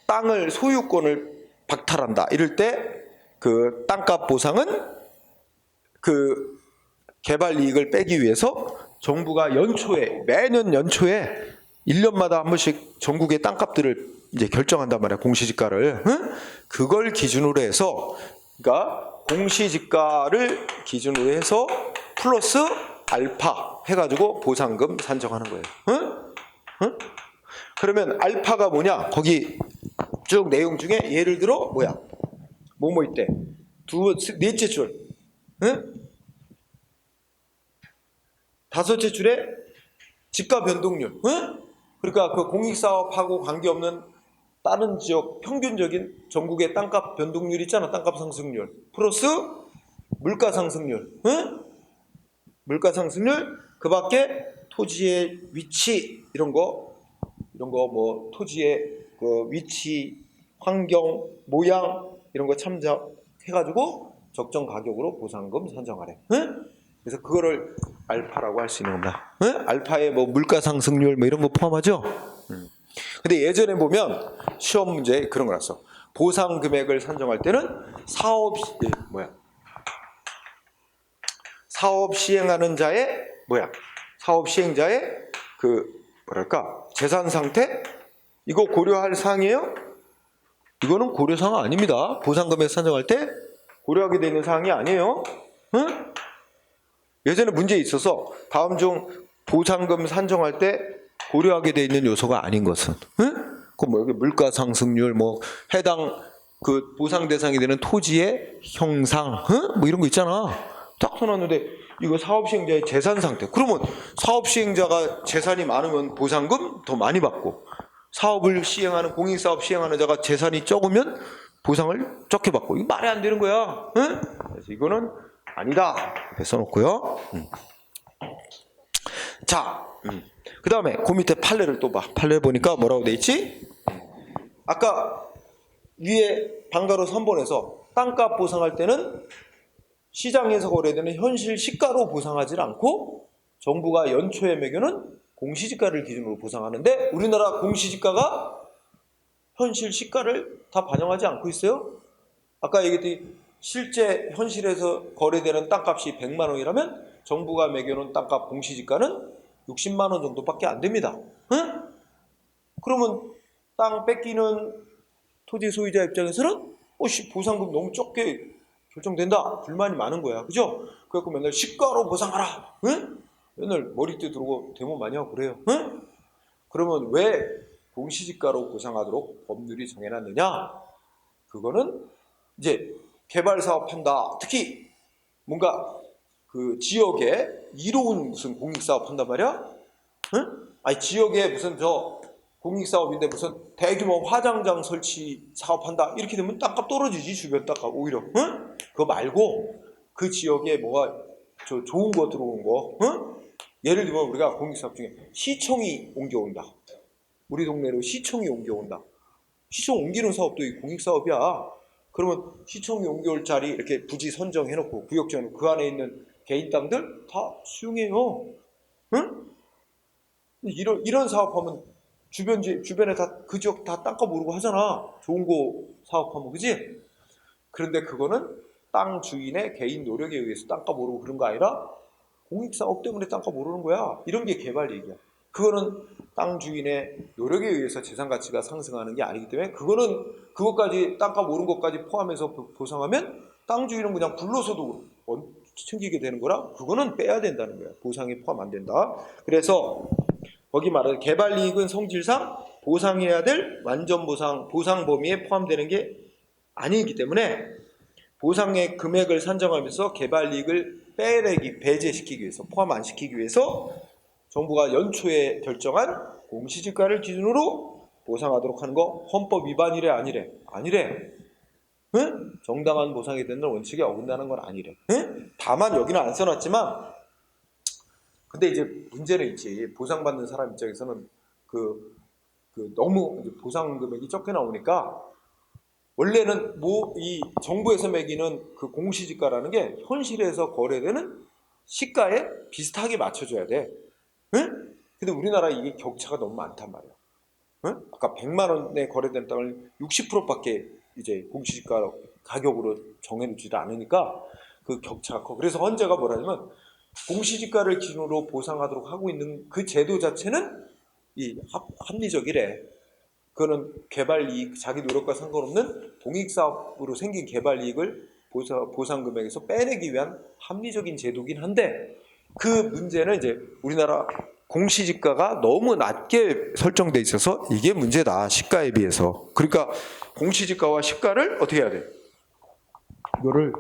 땅을 소유권을 박탈한다. 이럴 때 그 땅값 보상은 그 개발 이익을 빼기 위해서 정부가 매년 연초에 1년마다 한 번씩 전국의 땅값들을 이제 결정한단 말이야. 공시지가를. 응? 그걸 기준으로 해서, 그러니까 공시지가를 기준으로 해서 플러스 알파 해가지고 보상금 산정하는 거예요. 응? 응? 그러면 알파가 뭐냐? 거기 쭉 내용 중에 예를 들어 뭐야? 뭐뭐 있대? 넷째 줄, 응? 다섯째 줄에 집가 변동률, 응? 그러니까 그 공익사업하고 관계없는 다른 지역 평균적인 전국의 땅값 변동률 있잖아. 땅값 상승률 플러스 물가 상승률, 응? 물가 상승률, 그 밖에 토지의 위치 이런 거 뭐 토지의 그 위치, 환경, 모양 이런 거 참작해가지고 적정 가격으로 보상금 산정하래. 응? 그래서 그거를 알파라고 할 수 있는 겁니다. 응? 알파에 뭐 물가 상승률 뭐 이런 거 포함하죠. 근데 예전에 보면 시험 문제에 그런 거 났어. 보상 금액을 산정할 때는 사업 시행하는 자의 사업 시행자의 재산 상태 이거 고려할 사항이에요? 이거는 고려 사항 아닙니다. 보상 금액 산정할 때 고려하게 되는 사항이 아니에요. 응? 예전에 문제에 있어서 다음 중 보상금 산정할 때 고려하게 돼 있는 요소가 아닌 것은, 응? 여기 물가 상승률, 해당 그 보상 대상이 되는 토지의 형상, 응? 뭐 이런 거 있잖아. 딱 써놨는데 이거 사업 시행자의 재산 상태. 그러면 사업 시행자가 재산이 많으면 보상금 더 많이 받고, 사업을 시행하는 공익사업 시행하는 자가 재산이 적으면 보상을 적게 받고, 이거 말이 안 되는 거야. 응? 그래서 이거는 아니다. 이렇게 써놓고요. 자, 그 다음에 그 밑에 판례를 또 봐. 판례 보니까 뭐라고 돼 있지? 아까 위에 방가로 3번에서 땅값 보상할 때는 시장에서 거래되는 현실 시가로 보상하지 않고 정부가 연초에 매겨는 공시지가를 기준으로 보상하는데, 우리나라 공시지가가 현실 시가를 다 반영하지 않고 있어요. 아까 얘기했듯이 실제 현실에서 거래되는 땅값이 100만 원이라면 정부가 매겨놓은 땅값 공시지가는 60만 원 정도밖에 안 됩니다. 응? 그러면 땅 뺏기는 토지 소유자 입장에서는 보상금 너무 적게 결정된다. 불만이 많은 거야. 그죠? 그래갖고 맨날 시가로 보상하라. 응? 맨날 머리띠 들고 데모 많이 하고 그래요. 응? 그러면 왜 공시지가로 보상하도록 법률이 정해놨느냐? 그거는 이제 개발사업 한다. 특히 뭔가 그 지역에 이로운 무슨 공익사업 한단 말이야? 응? 아니 지역에 무슨 저 공익사업인데 무슨 대규모 화장장 설치 사업한다. 이렇게 되면 땅값 떨어지지. 주변 땅값 오히려. 응? 그거 말고 그 지역에 뭐가 저 좋은 거 들어온 거. 응? 예를 들면 우리가 공익사업 중에 시청이 옮겨온다. 우리 동네로 시청이 옮겨온다. 시청 옮기는 사업도 이 공익사업이야. 그러면 시청이 옮겨올 자리 이렇게 부지 선정해놓고 구역 정해놓고 그 안에 있는 개인 땅들 다 수용해요. 응? 이런 사업하면 주변에 다 그 지역 다 땅값 오르고 하잖아. 좋은 거 사업하면 그지? 그런데 그거는 땅 주인의 개인 노력에 의해서 땅값 오르고 그런 거 아니라 공익사업 때문에 땅값 오르는 거야. 이런 게 개발 얘기야. 그거는 땅 주인의 노력에 의해서 재산 가치가 상승하는 게 아니기 때문에 그것까지 땅값 오른 것까지 포함해서 보상하면 땅 주인은 그냥 불로서도 챙기게 되는 거라 그거는 빼야 된다는 거야. 보상에 포함 안 된다. 그래서 거기 말하는 개발이익은 성질상 보상해야 될 완전 보상 범위에 포함되는 게 아니기 때문에 보상의 금액을 산정하면서 개발이익을 배제시키기 위해서 포함 안 시키기 위해서 정부가 연초에 결정한 공시지가를 기준으로 보상하도록 하는 거 헌법 위반이래 아니래? 아니래. 응? 정당한 보상이 되는 원칙에 어긋나는 건 아니래. 응? 다만 여기는 안 써놨지만 근데 이제 문제는 있지. 보상받는 사람 입장에서는 너무 이제 보상 금액이 적게 나오니까 원래는 이 정부에서 매기는 그 공시지가라는 게 현실에서 거래되는 시가에 비슷하게 맞춰줘야 돼. 응? 근데 우리나라 이게 격차가 너무 많단 말이야. 응? 아까 100만 원에 거래된 땅을 60%밖에 이제 공시지가 가격으로 정해놓지도 않으니까 그 격차가 커. 그래서 헌재가 뭐라냐면 공시지가를 기준으로 보상하도록 하고 있는 그 제도 자체는 합리적이래. 그거는 개발이익, 자기 노력과 상관없는 공익사업으로 생긴 개발이익을 보상금액에서 빼내기 위한 합리적인 제도긴 한데 그 문제는 이제 우리나라 공시지가가 너무 낮게 설정돼 있어서 이게 문제다. 시가에 비해서. 그러니까 공시지가와 시가를 어떻게 해야 돼? 이거를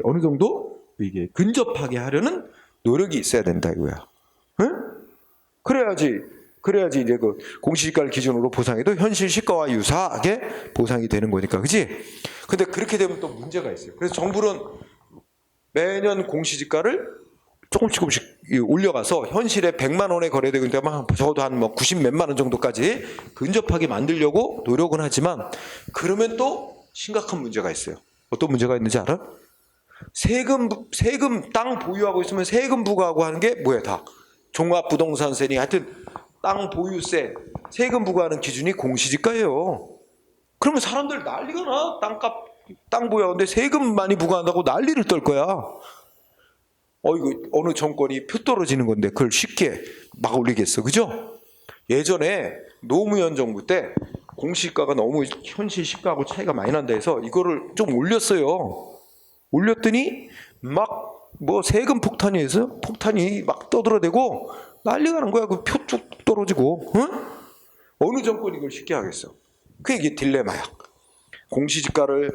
어느 정도 이게 근접하게 하려는 노력이 있어야 된다 이거야. 응? 그래야지 이제 그 공시지가를 기준으로 보상해도 현실 시가와 유사하게 보상이 되는 거니까, 그지? 근데 그렇게 되면 또 문제가 있어요. 그래서 정부는 매년 공시지가를 조금씩 올려가서 현실에 100만 원에 거래되고 있다면 적어도 한 90 몇만 원 정도까지 근접하게 만들려고 노력은 하지만 그러면 또 심각한 문제가 있어요. 어떤 문제가 있는지 알아? 세금 땅 보유하고 있으면 세금 부과하고 하는 게 뭐야? 다 종합부동산세니 하여튼 땅 보유세 세금 부과하는 기준이 공시지가예요. 그러면 사람들 난리가 나. 땅 보유하는데 세금 많이 부과한다고 난리를 떨 거야. 이거 어느 정권이 표 떨어지는 건데 그걸 쉽게 막 올리겠어, 그죠? 예전에 노무현 정부 때 공시지가가 너무 현실 시가하고 차이가 많이 난다 해서 이거를 좀 올렸어요. 올렸더니 막 세금 폭탄이 막 떠들어대고 난리가 난 거야. 그 표 쭉 떨어지고. 응? 어느 정권이 이걸 쉽게 하겠어? 그게 딜레마야. 공시지가를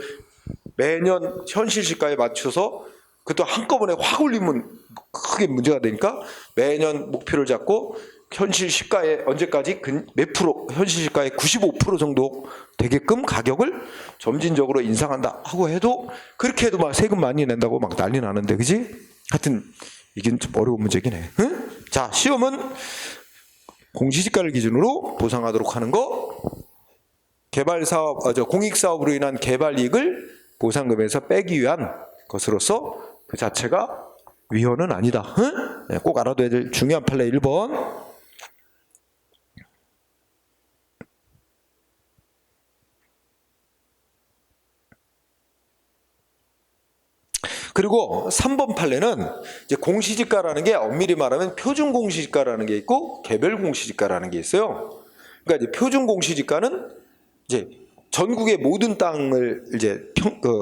매년 현실 시가에 맞춰서 그것도 한꺼번에 확 올리면 크게 문제가 되니까 매년 목표를 잡고 현실 시가에 언제까지 몇 프로, 현실 시가의 95% 정도 되게끔 가격을 점진적으로 인상한다 하고 해도 그렇게 해도 막 세금 많이 낸다고 막 난리 나는데, 그지? 하여튼 이게 좀 어려운 문제긴 해. 응? 자, 시험은 공시지가를 기준으로 보상하도록 하는 거, 공익사업으로 인한 개발이익을 보상금에서 빼기 위한 것으로서 그 자체가 위헌은 아니다. 응? 네, 꼭 알아둬야 될 중요한 판례 1번. 그리고 3번 판례는 이제 공시지가라는 게 엄밀히 말하면 표준 공시지가라는 게 있고 개별 공시지가라는 게 있어요. 그러니까 이제 표준 공시지가는 이제 전국의 모든 땅을 이제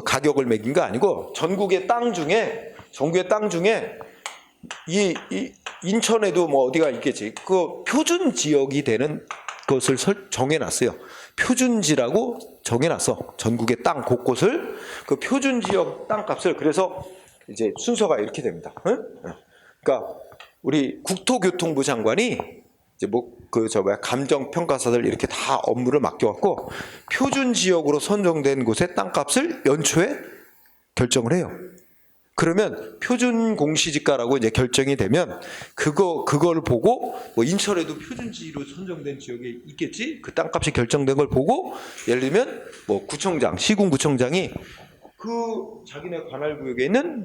가격을 매긴 거 아니고 전국의 땅 중에 이 인천에도 뭐 어디가 있겠지. 그 표준 지역이 되는 것을 정해놨어요. 표준지라고 정해놨어. 전국의 땅 곳곳을 그 표준 지역 땅값을. 그래서 이제 순서가 이렇게 됩니다. 응? 그러니까 우리 국토교통부 장관이 이제 감정평가사들 이렇게 다 업무를 맡겨갖고 표준 지역으로 선정된 곳의 땅값을 연초에 결정을 해요. 그러면 표준 공시지가라고 이제 결정이 되면 그걸 보고 뭐 인천에도 표준지로 선정된 지역에 있겠지? 그 땅값이 결정된 걸 보고 예를 들면 뭐 구청장, 시군구청장이 그 자기네 관할 구역에 있는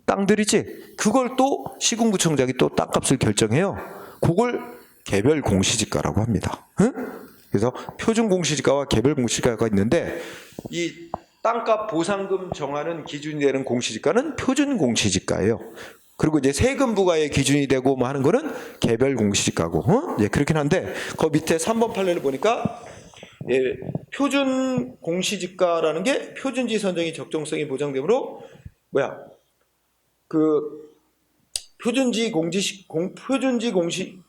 땅들이지. 그걸 또 시군구청장이 또 땅값을 결정해요. 그걸 개별 공시지가라고 합니다. 응? 그래서 표준 공시지가와 개별 공시지가가 있는데 이 땅값 보상금 정하는 기준이 되는 공시지가는 표준 공시지가예요. 그리고 이제 세금 부과의 기준이 되고 뭐 하는 거는 개별 공시지가고, 예, 그렇긴 한데 그 밑에 3번 판례를 보니까 예, 표준 공시지가라는 게 표준지 선정이 적정성이 보장되므로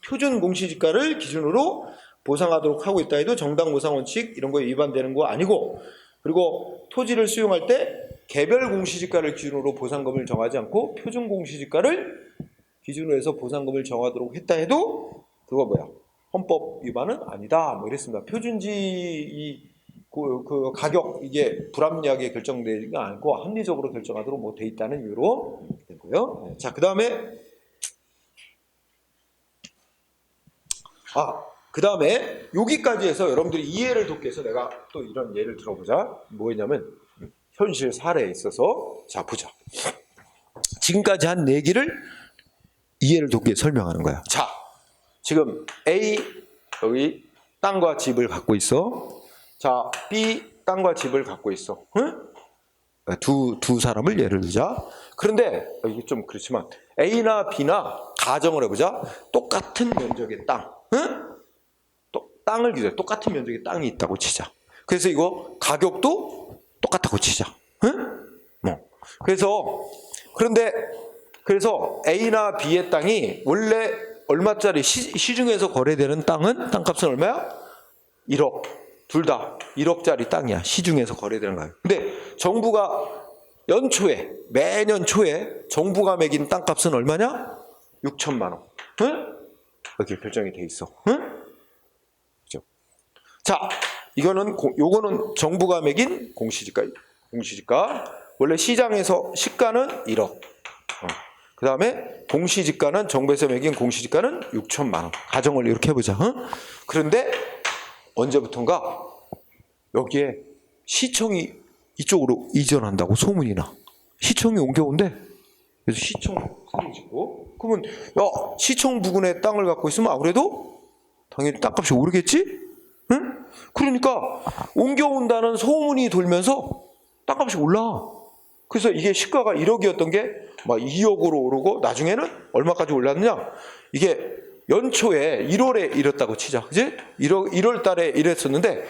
표준 공시지가를 기준으로 보상하도록 하고 있다 해도 정당 보상 원칙 이런 거에 위반되는 거 아니고, 그리고 토지를 수용할 때 개별 공시지가를 기준으로 보상금을 정하지 않고 표준 공시지가를 기준으로 해서 보상금을 정하도록 했다 해도 그거 헌법 위반은 아니다. 뭐 이랬습니다. 표준지 그 가격 이게 불합리하게 결정되지 않고 합리적으로 결정하도록 뭐 돼 있다는 이유로 되고요. 자, 그다음에 여기까지 해서 여러분들이 이해를 돕기 위해서 내가 또 이런 예를 들어보자. 뭐냐면 현실 사례에 있어서 자 보자. 지금까지 한 얘기를 이해를 돕기 위해 설명하는 거야. 자, 지금 A 여기 땅과 집을 갖고 있어. 자, B 땅과 집을 갖고 있어. 응? 두 사람을 예를 들자. 그런데 이게 좀 그렇지만 A나 B나 가정을 해보자. 똑같은 면적의 땅. 응? 땅을 기준으로 똑같은 면적의 땅이 있다고 치자. 그래서 이거 가격도 똑같다고 치자. 응? 그래서 A나 B의 땅이 원래 얼마짜리 시중에서 거래되는 땅값은 얼마야? 1억. 둘 다 1억짜리 땅이야. 시중에서 거래되는 거야. 근데 정부가 매년 초에 정부가 매긴 땅값은 얼마냐? 6천만 원. 응? 이렇게 결정이 돼 있어. 응? 자, 요거는 정부가 매긴 공시지가. 원래 시장에서 시가는 1억. 그 다음에 공시지가는 정부에서 매긴 공시지가는 6천만 원. 가정을 이렇게 해보자. 그런데 언제부턴가 여기에 시청이 이쪽으로 이전한다고 소문이 나. 시청이 옮겨온대. 그래서 시청 사진 찍고. 그러면 시청 부근에 땅을 갖고 있으면 아무래도 당연히 땅값이 오르겠지? 응? 그러니까 옮겨온다는 소문이 돌면서 땅값이 올라. 그래서 이게 시가가 1억이었던 게 막 2억으로 오르고 나중에는 얼마까지 올랐느냐? 이게 연초에 1월에 이랬다고 치자. 그지? 1월 달에 이랬었는데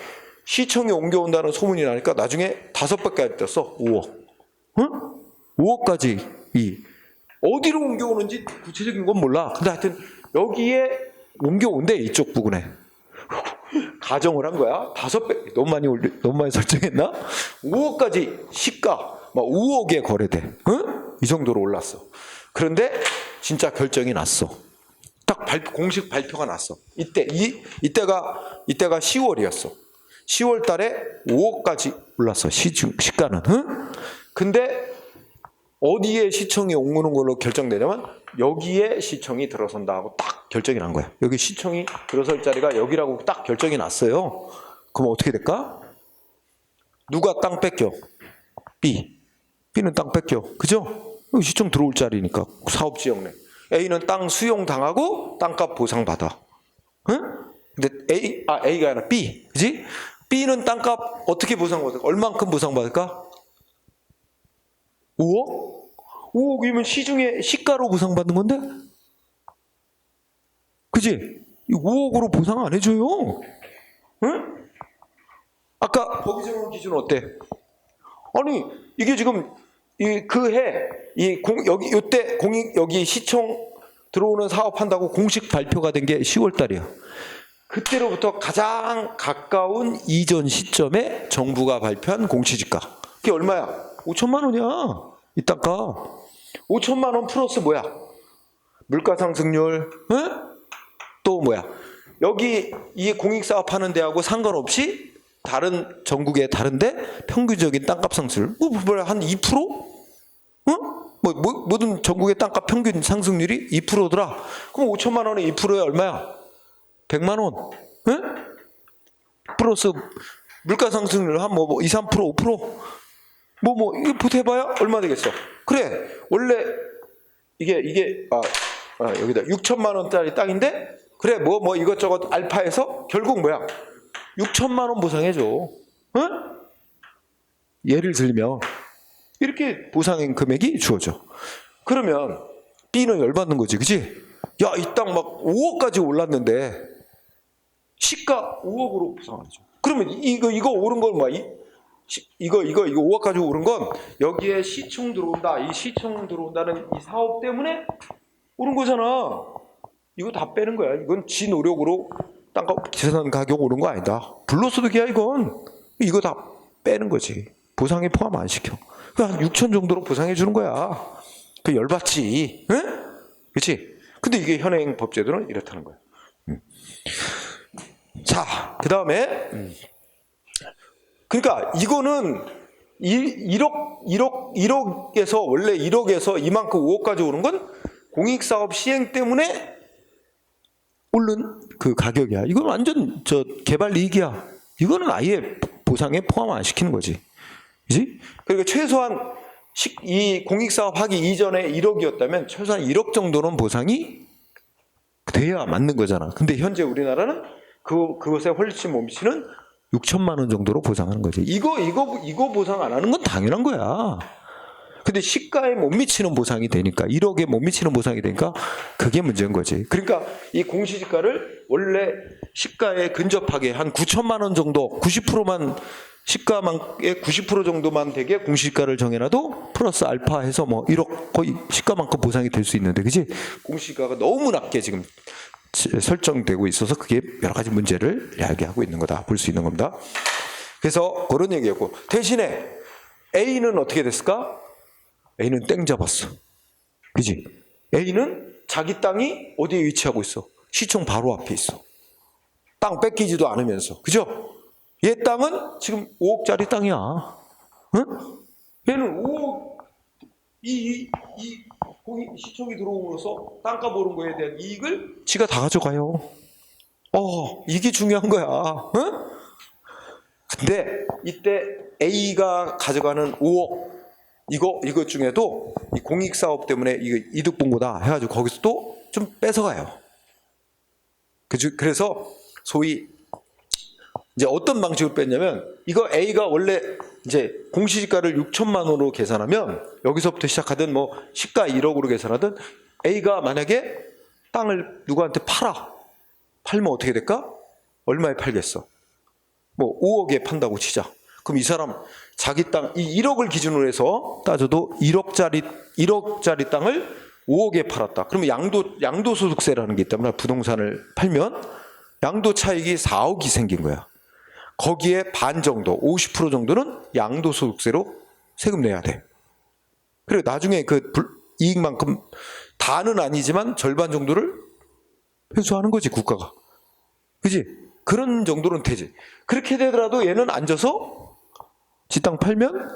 시청에 옮겨온다는 소문이 나니까 나중에 5배까지 떴어. 5억. 응? 5억까지 어디로 옮겨오는지 구체적인 건 몰라. 근데 하여튼 여기에 옮겨온대. 이쪽 부근에. 가정을 한 거야. 5배. 너무 많이 설정했나? 5억까지 시가 막 5억에 거래돼. 응? 이 정도로 올랐어. 그런데 진짜 결정이 났어. 딱 공식 발표가 났어. 이때가 10월이었어. 10월 달에 5억까지 올랐어. 시가는. 응? 근데 어디에 시청이 옮는 걸로 결정되냐면 여기에 시청이 들어선다 하고 딱 결정이 난 거야. 여기 시청이 들어설 자리가 여기라고 딱 결정이 났어요. 그럼 어떻게 될까? 누가 땅 뺏겨? B는 땅 뺏겨. 그죠? 여기 시청 들어올 자리니까 사업지역 내. A는 땅 수용당하고 땅값 보상받아. 응? 근데 A가 아니라 B. 그지? B는 땅값 어떻게 보상받을까? 얼만큼 보상받을까? 5억? 5억이면 시중에 시가로 보상받는 건데? 그지? 5억으로 보상 안 해줘요. 응? 아까 법의정원 기준 어때? 아니 이게 지금 여기 요때 여기 시청 들어오는 사업한다고 공식 발표가 된 게 10월 달이야. 그때로부터 가장 가까운 이전 시점에 정부가 발표한 공시지가. 그게 얼마야? 5천만 원이야. 이 땅가. 5천만 원 플러스 뭐야? 물가 상승률, 응? 또 뭐야? 여기 이 공익사업하는 데하고 상관없이 다른 전국의 다른데 평균적인 땅값 상승률 뭐야 한 2%? 응? 모든 전국의 땅값 평균 상승률이 2%더라. 그럼 5천만 원에 2%에 얼마야? 100만 원. 응? 플러스 물가 상승률 한 2, 3%, 5%? 이거 보태봐야 얼마 되겠어? 그래. 원래 이게 여기다 6천만 원짜리 땅인데 그래 뭐 이것저것 알파해서 결국 뭐야? 6천만 원 보상해줘. 응? 예를 들면 이렇게 보상 금액이 주어져. 그러면 B는 열받는 거지, 그지? 야, 이 땅 막 5억까지 올랐는데 시가 5억으로 보상하죠. 그러면 이거 오른 건 뭐야? 이거 5억까지 오른 건 여기에 시총 들어온다. 이 시총 들어온다는 이 사업 때문에 오른 거잖아. 이거 다 빼는 거야. 이건 지 노력으로 땅값 재산 가격 오른 거 아니다. 불로소득이야 이건. 이거 다 빼는 거지. 보상에 포함 안 시켜. 한 6천 정도로 보상해 주는 거야. 그 열받지. 응? 그렇지? 근데 이게 현행 법제도는 이렇다는 거야. 자, 그 다음에 그러니까 이거는 1억에서 원래 1억에서 이만큼 5억까지 오는 건 공익사업 시행 때문에 오른 그 가격이야. 이건 완전 개발 이익이야. 이거는 아예 보상에 포함 안 시키는 거지. 그지? 그러니까 최소한 이 공익사업 하기 이전에 1억이었다면 최소한 1억 정도는 보상이 돼야 맞는 거잖아. 근데 현재 우리나라는 그것에 훨씬 못 미치는 6천만 원 정도로 보상하는 거지. 이거 보상 안 하는 건 당연한 거야. 근데 시가에 못 미치는 보상이 되니까 1억에 못 미치는 보상이 되니까 그게 문제인 거지. 그러니까 이 공시지가를 원래 시가에 근접하게 한 9천만 원 정도 90%만 시가만의 90% 정도만 되게 공시지가를 정해놔도 플러스 알파 해서 1억 거의 시가만큼 보상이 될 수 있는데 그지? 공시지가가 너무 낮게 지금 설정되고 있어서 그게 여러 가지 문제를 야기하고 있는 거다 볼 수 있는 겁니다. 그래서 그런 얘기였고 대신에 A는 어떻게 됐을까? A는 땡 잡았어. 그지? A는 자기 땅이 어디에 위치하고 있어? 시청 바로 앞에 있어. 땅 뺏기지도 않으면서. 그죠? 얘 땅은 지금 5억짜리 땅이야. 응? 얘는 5억, 시청이 들어오면서 땅값 오른 거에 대한 이익을 지가 다 가져가요. 이게 중요한 거야. 응? 근데 이때 A가 가져가는 5억, 이것 중에도 이 공익사업 때문에 이거 이득 본 거다 해가지고 거기서 또 좀 뺏어가요. 그래서 소위 이제 어떤 방식으로 뺐냐면 이거 A가 원래 이제 공시지가를 6천만 원으로 계산하면 여기서부터 시작하든 시가 1억으로 계산하든 A가 만약에 땅을 누구한테 팔면 어떻게 될까? 얼마에 팔겠어? 5억에 판다고 치자. 그럼 이 사람 자기 땅 이 1억을 기준으로 해서 따져도 1억짜리 땅을 5억에 팔았다. 그러면 양도소득세라는 게 있다면 부동산을 팔면 양도 차익이 4억이 생긴 거야. 거기에 반 정도, 50% 정도는 양도소득세로 세금 내야 돼. 그리고 나중에 그 이익만큼 다는 아니지만 절반 정도를 회수하는 거지 국가가. 그지? 그런 정도는 되지. 그렇게 되더라도 얘는 앉아서 지 땅 팔면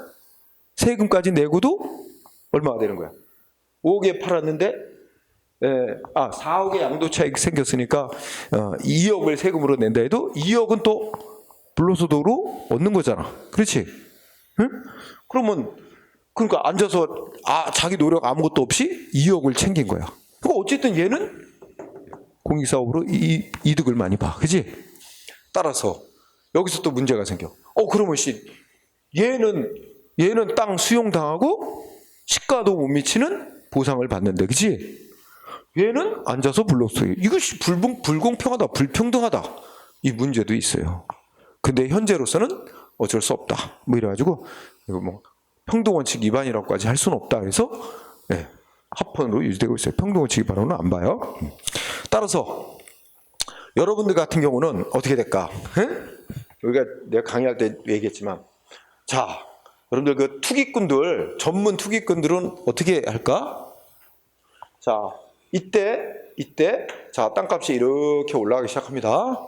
세금까지 내고도 얼마가 되는 거야? 5억에 팔았는데 4억의 양도 차익 생겼으니까 2억을 세금으로 낸다 해도 2억은 또 불로소득으로 얻는 거잖아. 그렇지? 응? 그러니까 앉아서 자기 노력 아무것도 없이 2억을 챙긴 거야. 그러니까 어쨌든 얘는 공익사업으로 이득을 많이 봐. 그지? 따라서 여기서 또 문제가 생겨. 그러면 얘는 땅 수용당하고 시가도 못 미치는 보상을 받는데, 그치? 얘는 앉아서 불렀어요. 이것이 불공평하다, 불평등하다, 이 문제도 있어요. 근데 현재로서는 어쩔 수 없다, 뭐 이래가지고 이거 뭐 평등원칙 위반이라고까지 할 수는 없다. 그래서 합헌으로 유지되고 있어요. 평등원칙 위반으로는 안 봐요. 따라서 여러분들 같은 경우는 어떻게 될까? 여기가 내가 강의할 때 얘기했지만, 자, 여러분들 그 투기꾼들, 전문 투기꾼들은 어떻게 할까? 자, 이때 자, 땅값이 이렇게 올라가기 시작합니다.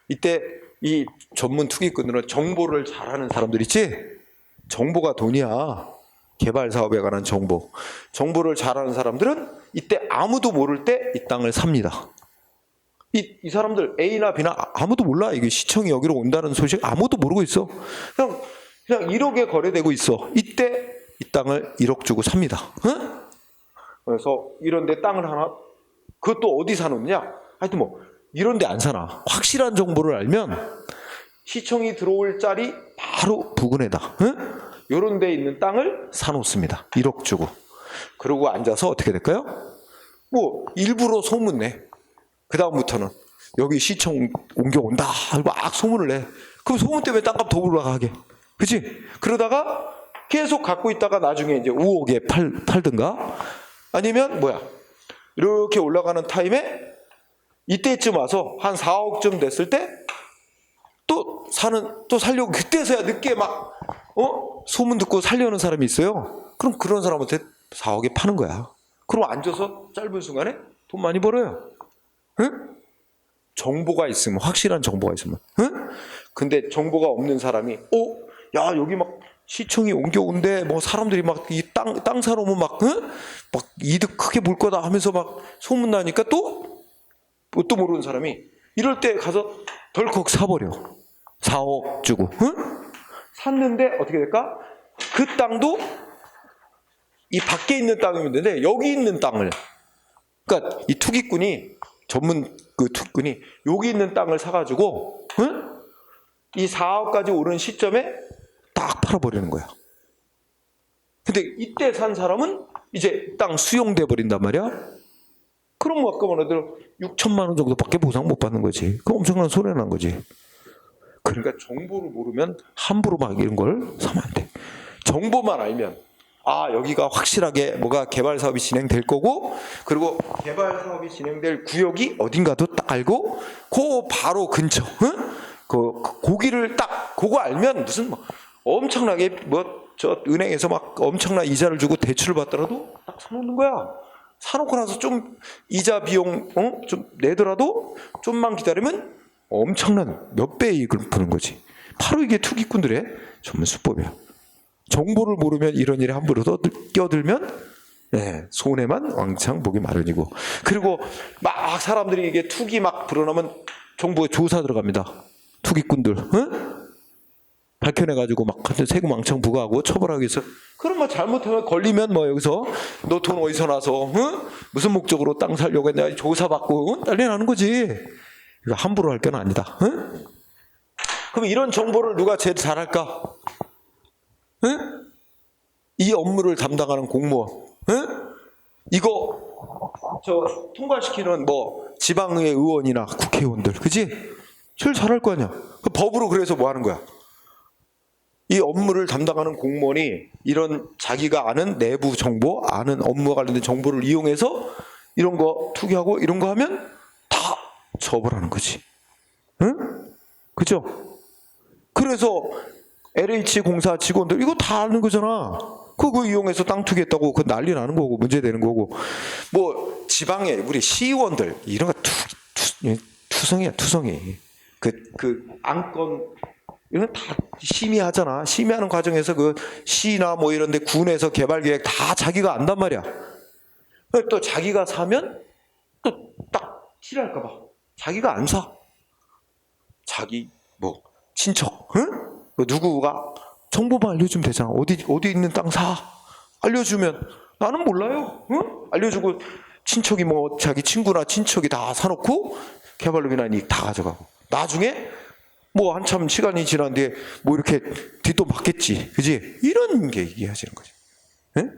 이때 이 전문 투기꾼들은 정보를 잘하는 사람들 있지? 정보가 돈이야. 개발 사업에 관한 정보를 잘하는 사람들은 이때 아무도 모를 때 이 땅을 삽니다. 이 사람들 A나 B나 아무도 몰라. 이게 시청이 여기로 온다는 소식 아무도 모르고 있어. 그냥 1억에 거래되고 있어. 이때 이 땅을 1억 주고 삽니다. 그래서 이런데 땅을 하나, 그것도 어디 사놓냐? 하여튼 뭐 이런데 안 사나. 확실한 정보를 알면 시청이 들어올 자리 바로 부근에다, 이런 데 있는 땅을 사놓습니다. 1억 주고. 그러고 앉아서 어떻게 될까요? 뭐 일부러 소문 내. 그 다음부터는 여기 시청 옮겨온다 하고 막 소문을 내. 그럼 소문 때문에 땅값 더 올라가게, 그치? 그러다가 계속 갖고 있다가 나중에 이제 5억에 팔든가, 아니면 뭐야, 이렇게 올라가는 타임에 이때쯤 와서 한 4억쯤 됐을 때 또 살려고, 그때서야 늦게 막 소문 듣고 살려는 사람이 있어요. 그럼 그런 사람한테 4억에 파는 거야. 그럼 앉아서 짧은 순간에 돈 많이 벌어요. 정보가 있으면, 확실한 정보가 있으면. 근데 정보가 없는 사람이 야, 여기 막 시청이 옮겨온대, 뭐 사람들이 막 이 땅 사놓으면 막 이득 크게 볼 거다 하면서 막 소문 나니까 또 뭣도 모르는 사람이 이럴 때 가서 덜컥 사버려. 4억 주고. 샀는데 어떻게 될까? 그 땅도 이 밖에 있는 땅이면 되는데 여기 있는 땅을, 그러니까 이 투기꾼이, 전문 그 투기꾼이 여기 있는 땅을 사가지고 이 4억까지 오른 시점에 딱 팔아버리는 거야. 근데 이때 산 사람은 이제 땅 수용돼 버린단 말이야. 그럼 뭐 아까 말한 대로 6천만 원 정도밖에 보상 못 받는 거지. 그럼 엄청난 손해난 거지. 그러니까 정보를 모르면 함부로 막 이런 걸 사면 안 돼. 정보만 알면, 아, 여기가 확실하게 뭐가 개발 사업이 진행될 거고, 그리고 개발 사업이 진행될 구역이 어딘가도 딱 알고, 그 바로 근처, 고기를 딱 그거 알면 무슨 뭐 엄청나게 저 은행에서 막 엄청난 이자를 주고 대출을 받더라도 딱 사놓는 거야. 사놓고 나서 좀 이자 비용 좀 내더라도 좀만 기다리면 엄청난 몇 배의 이익을 부는 거지. 바로 이게 투기꾼들의 전문 수법이야. 정보를 모르면 이런 일에 함부로 끼어들면 손해만 왕창 보기 마련이고, 그리고 막 사람들이 이게 투기 막 불어나면 정부에 조사 들어갑니다. 투기꾼들 밝혀내가지고 막 세금 왕창 부과하고 처벌하기 위해서. 그럼 뭐 잘못하면 걸리면 뭐 여기서 너 돈 어디서 나서 무슨 목적으로 땅 살려고 했냐 조사받고 난리 나는 거지. 이거 함부로 할 건 아니다. 그럼 이런 정보를 누가 제일 잘할까? 이 업무를 담당하는 공무원. 이거 저 통과시키는 뭐 지방의 의원이나 국회의원들, 그지? 제일 잘할 거 아니야. 법으로 그래서 뭐 하는 거야? 이 업무를 담당하는 공무원이 이런 자기가 아는 내부 정보, 아는 업무와 관련된 정보를 이용해서 이런 거 투기하고 이런 거 하면 다 처벌하는 거지. 그죠? 그래서 LH 공사 직원들 이거 다 아는 거잖아. 그거 이용해서 땅 투기했다고 그 난리 나는 거고 문제 되는 거고. 뭐 지방에 우리 시의원들 이런 거 투성이야, 투성이. 그 안건 이건 다 심의하잖아. 심의하는 과정에서 그 시나 뭐 이런 데 군에서 개발 계획 다 자기가 안단 말이야. 또 자기가 사면 또 딱 싫어할까 봐 자기가 안 사. 자기 뭐 친척, 뭐 누구가 정보만 알려주면 되잖아. 어디 있는 땅 사. 알려주면 나는 몰라요. 알려주고 친척이 뭐 자기 친구나 친척이 다 사놓고 개발료비나 이익 다 가져가고 나중에 뭐 한참 시간이 지난 뒤에 뭐 이렇게 뒷돈 받겠지, 그지? 이런 게 얘기하시는 거지. 예?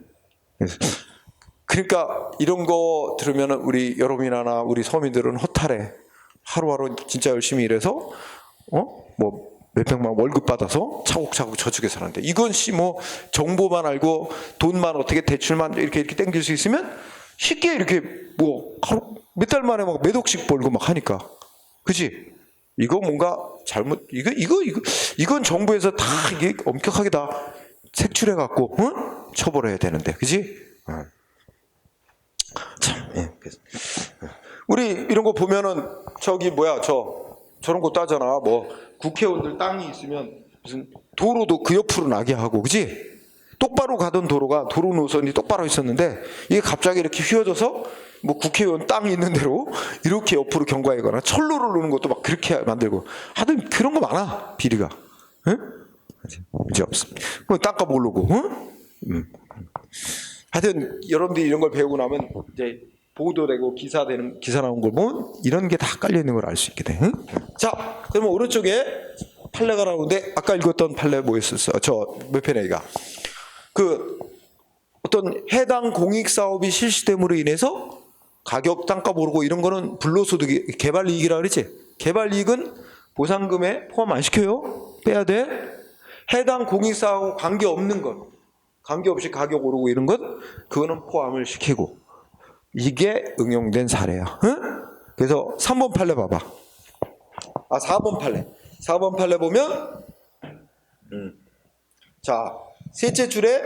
그러니까 이런 거 들으면 우리 여러분이나 우리 서민들은 허탈해. 하루하루 진짜 열심히 일해서 뭐 몇백만 월급 받아서 차곡차곡 저축해 사는데, 이건 뭐 정보만 알고 돈만 어떻게 대출만 이렇게 땡길 수 있으면 쉽게 이렇게 뭐 하루 몇 달 만에 막 몇 억씩 벌고 막 하니까, 그지? 이거 뭔가 잘못, 이건 정부에서 다 이게 엄격하게 다 색출해 갖고 처벌해야 되는데, 그지? 참, 예. 우리 이런 거 보면은 저기 뭐야 저런 것도 하잖아. 뭐 국회의원들 땅이 있으면 무슨 도로도 그 옆으로 나게 하고, 그지? 똑바로 가던 도로가 도로 노선이 똑바로 있었는데 이게 갑자기 이렇게 휘어져서 뭐 국회의원 땅이 있는 대로 이렇게 옆으로 경과하거나 철로를 놓는 것도 막 그렇게 만들고 하여튼 그런 거 많아, 비리가. 응? 문제 없습니다. 땅값 오르고, 하여튼 여러분들이 이런 걸 배우고 나면 이제 보도되고 기사 나온 걸 보면 이런 게 다 깔려 있는 걸 알 수 있게 돼. 응? 자, 그러면 오른쪽에 판례가 나오는데 아까 읽었던 판례 뭐였었어? 저 몇 편에 이가 그 어떤 해당 공익 사업이 실시됨으로 인해서 가격 땅값 오르고 이런 거는 불로소득이 개발 이익이라 그랬지. 개발 이익은 보상금에 포함 안 시켜요. 빼야 돼. 해당 공익 사업하고 관계 없는 것, 관계 없이 가격 오르고 이런 것, 그거는 포함을 시키고. 이게 응용된 사례야. 응? 그래서 3번 판례 봐봐. 4번 판례. 4번 판례 보면 자, 셋째 줄에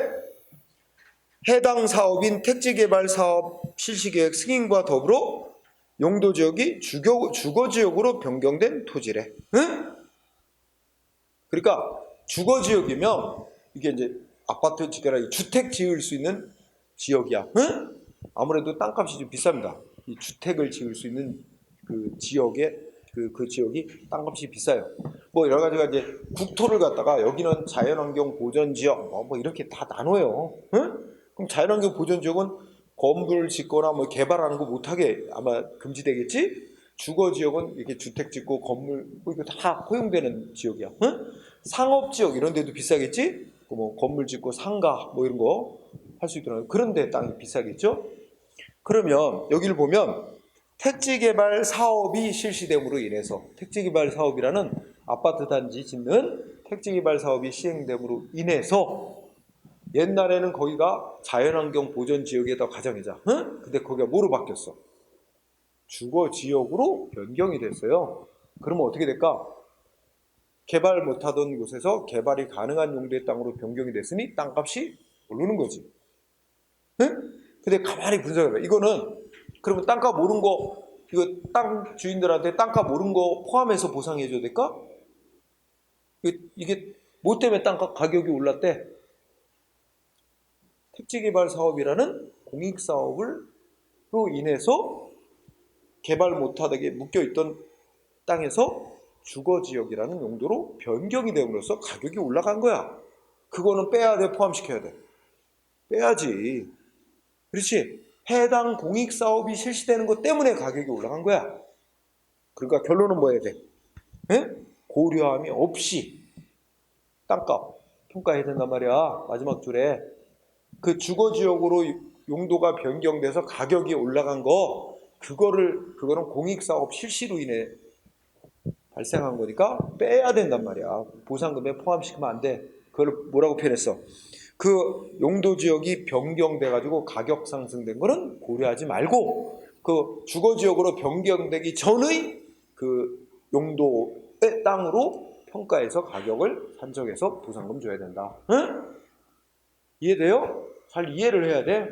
해당 사업인 택지개발 사업 실시계획 승인과 더불어 용도지역이 주거지역으로 변경된 토지래. 응? 그러니까 주거지역이면 이게 이제 아파트 지어라 주택 지을 수 있는 지역이야. 응? 아무래도 땅값이 좀 비쌉니다. 이 주택을 지을 수 있는 그 지역에 그 지역이 땅값이 비싸요. 뭐 여러 가지가 이제 국토를 갖다가 여기는 자연환경 보전지역 뭐 이렇게 다 나눠요. 응? 그럼 자연환경 보전지역은 건물 짓거나 뭐 개발하는 거 못하게 아마 금지되겠지? 주거지역은 이렇게 주택 짓고 건물 뭐 이거 다 허용되는 지역이야. 응? 상업지역 이런 데도 비싸겠지? 뭐 건물 짓고 상가 뭐 이런 거 할 수 있더라고요. 그런데 땅이 비싸겠죠? 그러면 여기를 보면 택지개발 사업이 실시됨으로 인해서, 택지개발 사업이라는 아파트 단지 짓는 택지개발 사업이 시행됨으로 인해서 옛날에는 거기가 자연환경 보전지역에다 가정이자, 응? 근데 거기가 뭐로 바뀌었어? 주거지역으로 변경이 됐어요. 그러면 어떻게 될까? 개발 못하던 곳에서 개발이 가능한 용도의 땅으로 변경이 됐으니 땅값이 오르는 거지. 응? 근데 가만히 분석해봐. 이거는 그러면 땅값 오른 거, 이거 땅 주인들한테 땅값 오른 거 포함해서 보상해 줘야 될까? 이게 뭐 때문에 땅값 가격이 올랐대? 택지개발 사업이라는 공익사업으로 인해서 개발 못하게 묶여있던 땅에서 주거지역이라는 용도로 변경이 됨으로써 가격이 올라간 거야. 그거는 빼야 돼, 포함시켜야 돼? 빼야지. 그렇지? 해당 공익사업이 실시되는 것 때문에 가격이 올라간 거야. 그러니까 결론은 뭐 해야 돼? 에? 고려함이 없이 땅값 평가해야 된단 말이야. 마지막 줄에 그 주거지역으로 용도가 변경돼서 가격이 올라간 거, 그거는 공익사업 실시로 인해 발생한 거니까 빼야 된단 말이야. 보상금에 포함시키면 안 돼. 그걸 뭐라고 표현했어? 그 용도지역이 변경돼가지고 가격 상승된 거는 고려하지 말고 그 주거지역으로 변경되기 전의 그 용도의 땅으로 평가해서 가격을 산정해서 보상금 줘야 된다. 응? 이해돼요? 잘 이해를 해야 돼.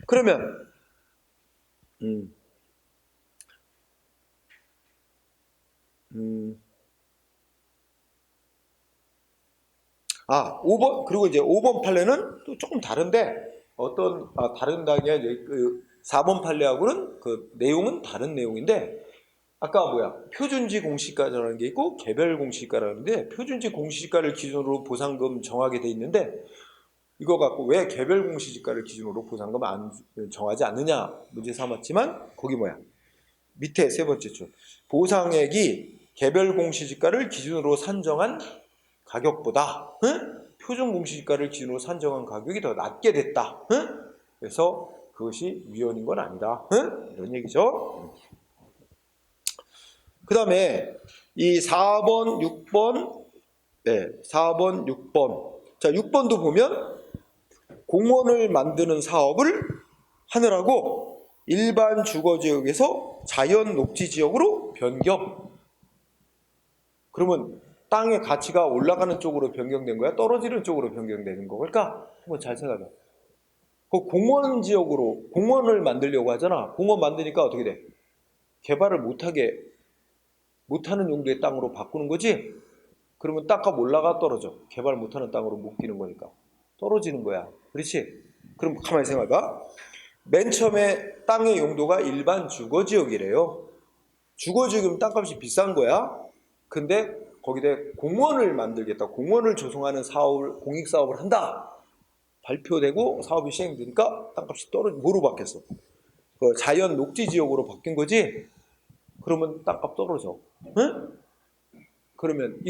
그러면 5번, 그리고 이제 5번 판례는 또 조금 다른데, 다른다기야, 그 4번 판례하고는 그 내용은 다른 내용인데, 아까 표준지 공시가라는 게 있고, 개별 공시가라는데, 표준지 공시가를 기준으로 보상금 정하게 돼 있는데, 이거 갖고 왜 개별 공시지가를 기준으로 보상금 안 정하지 않느냐 문제 삼았지만, 거기 밑에 세 번째 줄. 보상액이 개별 공시지가를 기준으로 산정한 가격보다 표준 공시지가를 기준으로 산정한 가격이 더 낮게 됐다. 응? 그래서 그것이 위헌인 건 아니다. 응? 이런 얘기죠. 그 다음에 이 4번, 6번, 네, 4번, 6번. 자, 6번도 보면 공원을 만드는 사업을 하느라고 일반 주거지역에서 자연 녹지지역으로 변경. 그러면 땅의 가치가 올라가는 쪽으로 변경된 거야? 떨어지는 쪽으로 변경되는 거? 그러니까 한번 잘 생각해. 그 공원 지역으로 공원을 만들려고 하잖아. 공원 만드니까 어떻게 돼? 개발을 못하는 용도의 땅으로 바꾸는 거지? 그러면 땅값 올라가 떨어져. 개발 못하는 땅으로 묶이는 거니까. 떨어지는 거야. 그렇지? 그럼 가만히 생각해봐. 맨 처음에 땅의 용도가 일반 주거지역이래요. 주거지역이면 땅값이 비싼 거야. 근데 거기다 공원을 만들겠다. 공원을 조성하는 사업을, 공익사업을 한다. 발표되고 사업이 시행되니까 땅값이 뭐로 바뀌었어? 그 자연 녹지지역으로 바뀐 거지? 그러면 땅값 떨어져. 응? 그러면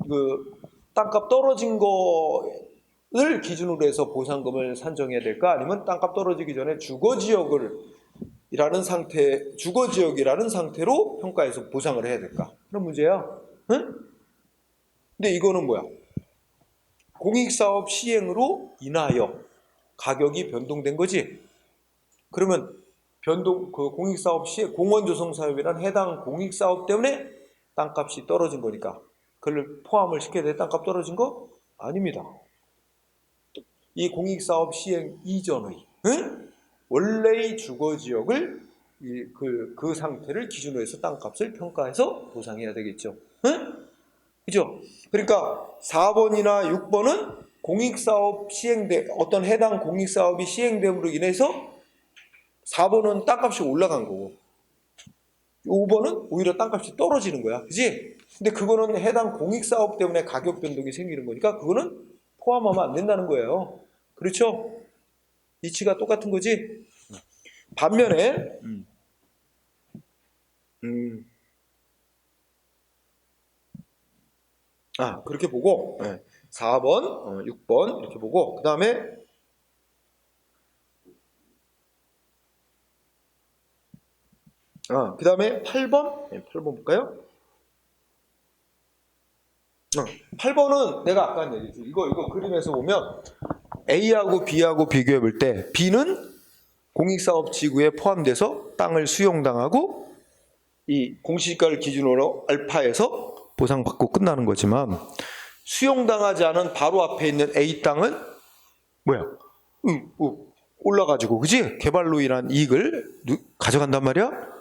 그 땅값 떨어진 거를 기준으로 해서 보상금을 산정해야 될까? 아니면 땅값 떨어지기 전에 주거지역이라는 상태로 평가해서 보상을 해야 될까? 그런 문제야. 응? 근데 이거는 뭐야? 공익사업 시행으로 인하여 가격이 변동된 거지. 그러면 그 공익사업 공원조성사업이란 해당 공익사업 때문에 땅값이 떨어진 거니까 그걸 포함을 시켜야 돼. 땅값 떨어진 거? 아닙니다. 이 공익사업 시행 이전의 원래의 주거지역을 그 상태를 기준으로 해서 땅값을 평가해서 보상해야 되겠죠. 그죠? 그러니까 4번이나 6번은 공익사업 어떤 해당 공익사업이 시행됨으로 인해서 4번은 땅값이 올라간 거고 5번은 오히려 땅값이 떨어지는 거야. 그지? 근데 그거는 해당 공익사업 때문에 가격 변동이 생기는 거니까 그거는 포함하면 안 된다는 거예요. 그렇죠? 이치가 똑같은 거지? 반면에 그렇게 보고 4번, 6번 이렇게 보고 그 다음에 그 다음에 8번 8번 볼까요? 8번은 내가 아까 얘기했지. 이거 그림에서 보면 A하고 B하고 비교해 볼 때 B는 공익사업 지구에 포함돼서 땅을 수용당하고 이 공시지가를 기준으로 알파에서 보상받고 끝나는 거지만 수용당하지 않은 바로 앞에 있는 A 땅은 뭐야? 올라가지고 그지? 개발로 인한 이익을 가져간단 말이야?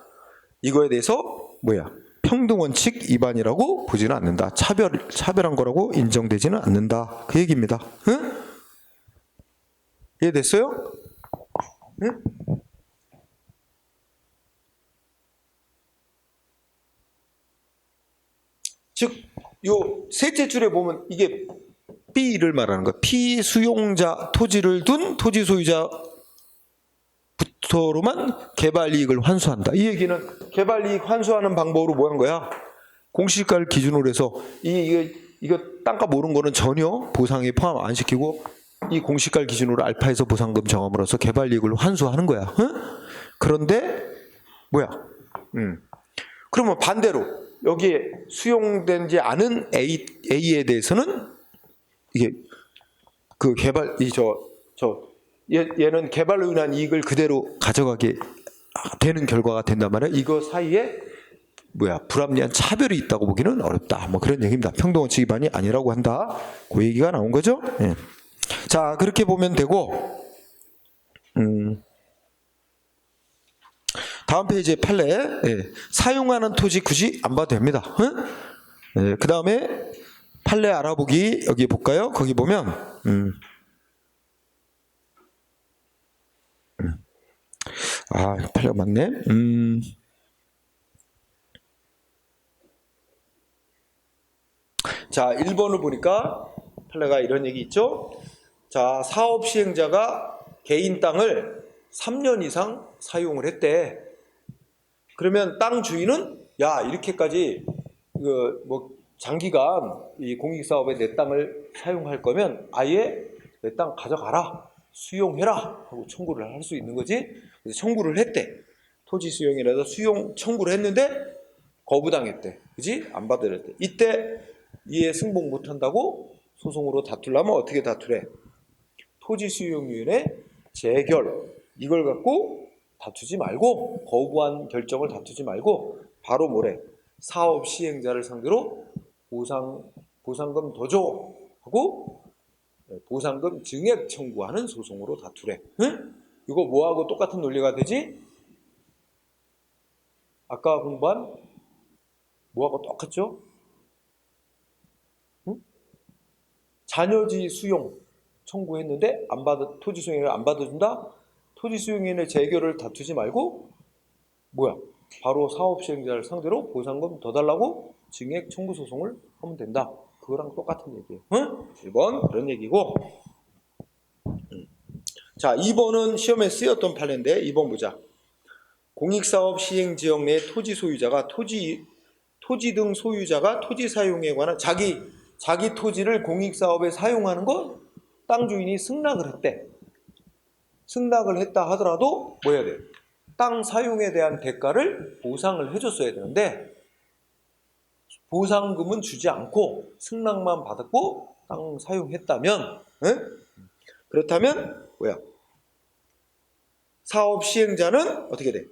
이거에 대해서 뭐야? 평등원칙 위반이라고 보지는 않는다. 차별한 거라고 인정되지는 않는다. 그 얘기입니다. 응? 이해됐어요? 응? 즉, 요 셋째 줄에 보면 이게 B를 말하는 거야. 피수용자 토지를 둔 토지 소유자부터로만 개발 이익을 환수한다. 이 얘기는 개발 이익 환수하는 방법으로 뭐 한 거야? 공시지가를 기준으로 해서 이거 땅값 오른 거는 전혀 보상에 포함 안 시키고 이 공시지가를 기준으로 알파에서 보상금 정함으로써 개발 이익을 환수하는 거야. 응? 그런데 뭐야? 그러면 반대로 여기에 수용되지 않은 A에 대해서는 이게 그 얘는 개발로 인한 이익을 그대로 가져가게 되는 결과가 된단 말이야. 이거 사이에 불합리한 차별이 있다고 보기는 어렵다. 뭐 그런 얘기입니다. 평등원칙 위반이 아니라고 한다. 그 얘기가 나온 거죠. 예. 자, 그렇게 보면 되고 다음 페이지에 판례 사용하는 토지 굳이 안 봐도 됩니다. 그 다음에 판례 알아보기 여기 볼까요? 거기 보면 판례가 맞네. 자, 1번을 보니까 판례가 이런 얘기 있죠. 자, 사업 시행자가 개인 땅을 3년 이상 사용을 했대. 그러면 땅 주인은 이렇게까지 장기간 이 공익사업에 내 땅을 사용할 거면 아예 내 땅 가져가라, 수용해라 하고 청구를 할 수 있는 거지. 그래서 청구를 했대. 토지 수용이라도 수용 청구를 했는데 거부당했대. 그지? 안 받으랬대. 이때 이에 승복 못한다고 소송으로 다투려면 어떻게 다투래? 토지 수용위원회 재결, 이걸 갖고 다투지 말고, 거부한 결정을 다투지 말고 바로 뭐래? 사업 시행자를 상대로 보상금 더 줘 하고 보상금 증액 청구하는 소송으로 다투래. 응? 이거 뭐하고 똑같은 논리가 되지? 아까 공부한 뭐하고 똑같죠? 응? 잔여지 수용 청구했는데 토지 수용인을 안 받아준다? 토지 수용인의 재결을 다투지 말고 뭐야? 바로 사업 시행자를 상대로 보상금 더 달라고 증액 청구 소송을 하면 된다. 그거랑 똑같은 얘기예요. 응? 1번 그런 얘기고. 자, 2번은 시험에 쓰였던 판례인데 2번 보자. 공익사업 시행지역 내 토지 소유자가 토지 등 소유자가 토지 사용에 관한 자기 토지를 공익사업에 사용하는 거 땅 주인이 승낙을 했대. 승낙을 했다 하더라도 뭐 해야 돼? 땅 사용에 대한 대가를 보상을 해줬어야 되는데 보상금은 주지 않고 승낙만 받았고 땅 사용했다면, 응? 그렇다면 뭐야? 사업 시행자는 어떻게 돼?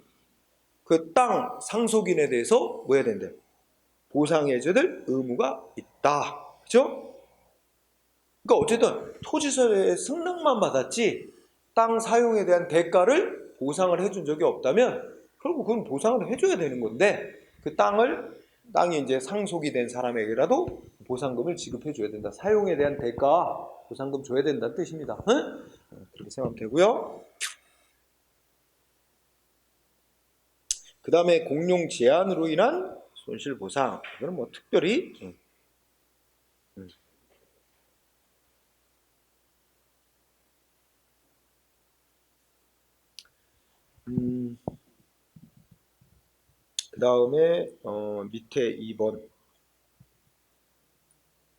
그 땅 상속인에 대해서 뭐 해야 된대? 보상해줘야 될 의무가 있다. 그죠? 그러니까 어쨌든 토지서에 승낙만 받았지 땅 사용에 대한 대가를 보상을 해준 적이 없다면 결국 그건 보상을 해줘야 되는 건데 그 땅이 이제 상속이 된 사람에게라도 보상금을 지급해줘야 된다. 사용에 대한 대가 보상금 줘야 된다는 뜻입니다. 응? 그렇게 생각하면 되고요. 그 다음에 공용 제한으로 인한 손실보상. 이거는 뭐 특별히 그 다음에 밑에 2번.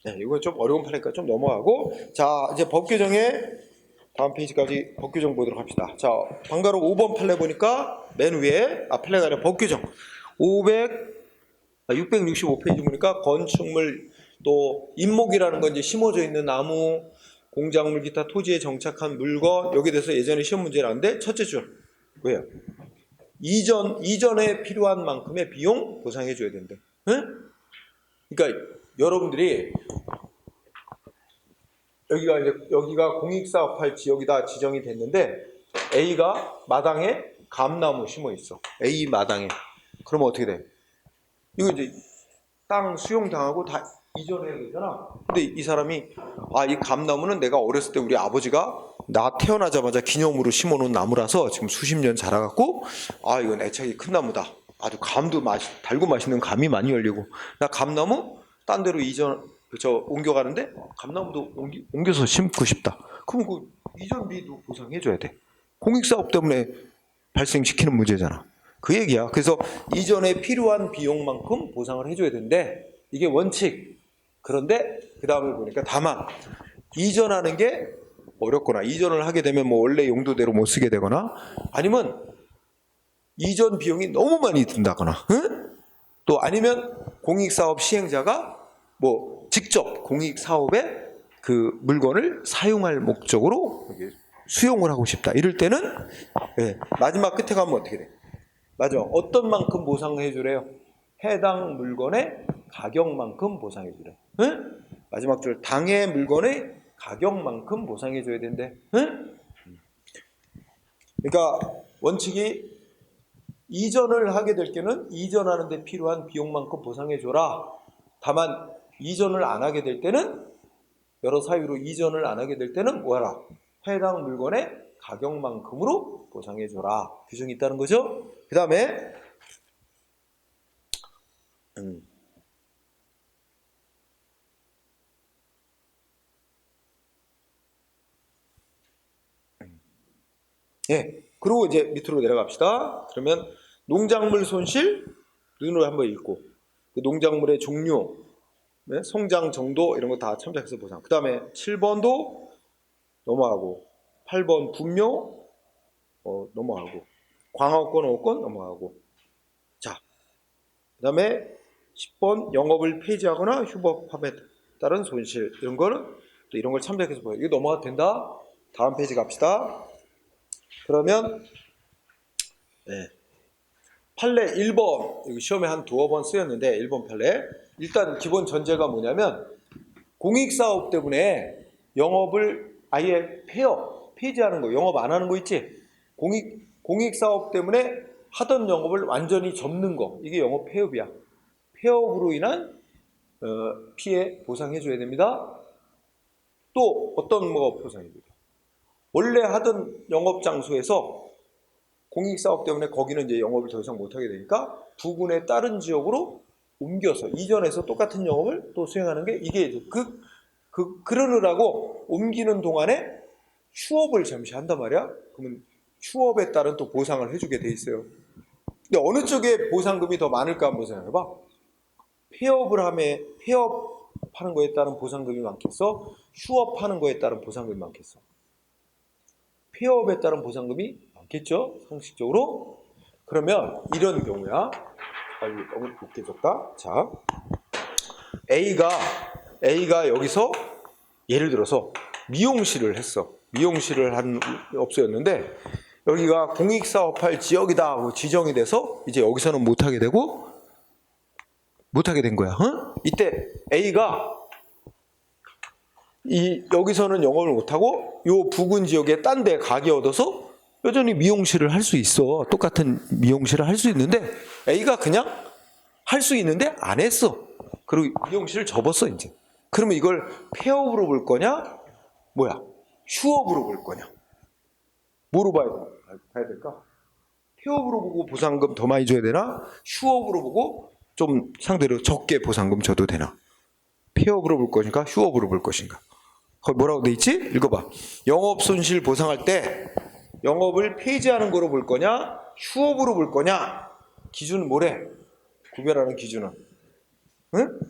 네, 이거 좀 어려운 판이니까 좀 넘어가고, 자 이제 법규정에 다음 페이지까지 법규정 보도록 합시다. 자, 방가로 5번 판례 보니까 맨 위에 판례가 아니라 법규정 665페이지 보니까 건축물 또 인목이라는 건 이제 심어져 있는 나무, 공작물 기타 토지에 정착한 물건, 여기에 대해서 예전에 시험 문제 나왔는데 첫째 줄 왜요? 이전에 필요한 만큼의 비용 보상해 줘야 된대. 응? 그러니까 여러분들이 여기가 공익사업할 지역이다 지정이 됐는데 A가 마당에 감나무 심어 있어. A 마당에. 그러면 어떻게 돼? 이거 이제 땅 수용당하고 다 이전해야 되잖아. 근데 이 사람이 이 감나무는 내가 어렸을 때 우리 아버지가 나 태어나자마자 기념으로 심어놓은 나무라서 지금 수십 년 자라갖고 이건 애착이 큰 나무다. 아주 감도 달고 맛있는 감이 많이 열리고 나 감나무 딴 데로 옮겨가는데 감나무도 옮겨서 심고 싶다. 그럼 그 이전비도 보상해줘야 돼. 공익사업 때문에 발생시키는 문제잖아. 그 얘기야. 그래서 이전에 필요한 비용만큼 보상을 해줘야 되는데 이게 원칙. 그런데 그 다음에 보니까 다만 이전하는 게 어렵거나 이전을 하게 되면 뭐 원래 용도대로 못 쓰게 되거나 아니면 이전 비용이 너무 많이 든다거나 또 아니면 공익사업 시행자가 뭐 직접 공익사업에 그 물건을 사용할 목적으로 수용을 하고 싶다. 이럴 때는 마지막 끝에 가면 어떻게 돼? 맞아. 어떤 만큼 보상해 주래요? 해당 물건의 가격만큼 보상해 주래. 응? 마지막 줄 당해 물건의 가격만큼 보상해 줘야 된대. 응? 그러니까 원칙이 이전을 하게 될 때는 이전하는 데 필요한 비용만큼 보상해 줘라. 다만 이전을 안 하게 될 때는 여러 사유로 이전을 안 하게 될 때는 뭐하라? 해당 물건의 가격만큼으로 보상해 줘라. 규정이 있다는 거죠. 그 다음에 그리고 이제 밑으로 내려갑시다. 그러면 농작물 손실 눈으로 한번 읽고 그 농작물의 종류 네? 성장 정도 이런 거 다 참작해서 보상. 그 다음에 7번도 넘어가고 8번 분묘 넘어가고 광화권, 어권 넘어가고. 자, 그 다음에 10번 영업을 폐지하거나 휴법함에 따른 손실 이런 거는 또 이런 걸 참작해서 보여. 이거 넘어가도 된다. 다음 페이지 갑시다. 그러면 네. 판례 1번 여기 시험에 한 두어 번 쓰였는데 1번 판례 일단 기본 전제가 뭐냐면 공익사업 때문에 영업을 아예 폐지하는 거, 영업 안 하는 거 있지? 공익사업 때문에 하던 영업을 완전히 접는 거, 이게 영업 폐업이야. 폐업으로 인한 피해 보상해줘야 됩니다. 또 어떤 뭐가 보상해줘야 돼? 원래 하던 영업 장소에서 공익사업 때문에 거기는 이제 영업을 더 이상 못하게 되니까 부근의 다른 지역으로 옮겨서 이전해서 똑같은 영업을 또 수행하는 게 이게 그러느라고 옮기는 동안에 휴업을 잠시 한단 말이야. 그러면 휴업에 따른 또 보상을 해주게 돼 있어요. 근데 어느 쪽에 보상금이 더 많을까 한번 생각해봐. 폐업하는 거에 따른 보상금이 많겠어? 휴업하는 거에 따른 보상금이 많겠어? 폐업에 따른 보상금이 많겠죠? 상식적으로. 그러면 이런 경우야. 너무 높게 줬다. 자, A가 여기서 예를 들어서 미용실을 했어. 미용실을 한 업소였는데 여기가 공익사업할 지역이다 하고 지정이 돼서 이제 여기서는 못하게 되고 못하게 된 거야. 응? 이때 A가 여기서는 영업을 못하고 요 부근 지역에 딴 데 가게 얻어서 여전히 미용실을 할 수 있어. 똑같은 미용실을 할 수 있는데 A가 그냥 할 수 있는데 안 했어. 그리고 미용실을 접었어 이제. 그러면 이걸 폐업으로 볼 거냐? 뭐야? 휴업으로 볼 거냐? 뭐로 봐야 될까? 폐업으로 보고 보상금 더 많이 줘야 되나? 휴업으로 보고 좀 상대로 적게 보상금 줘도 되나? 폐업으로 볼 것인가? 휴업으로 볼 것인가? 거기 뭐라고 돼 있지? 읽어봐. 영업 손실 보상할 때 영업을 폐지하는 거로 볼 거냐? 휴업으로 볼 거냐? 기준은 뭐래? 구별하는 기준은. 응?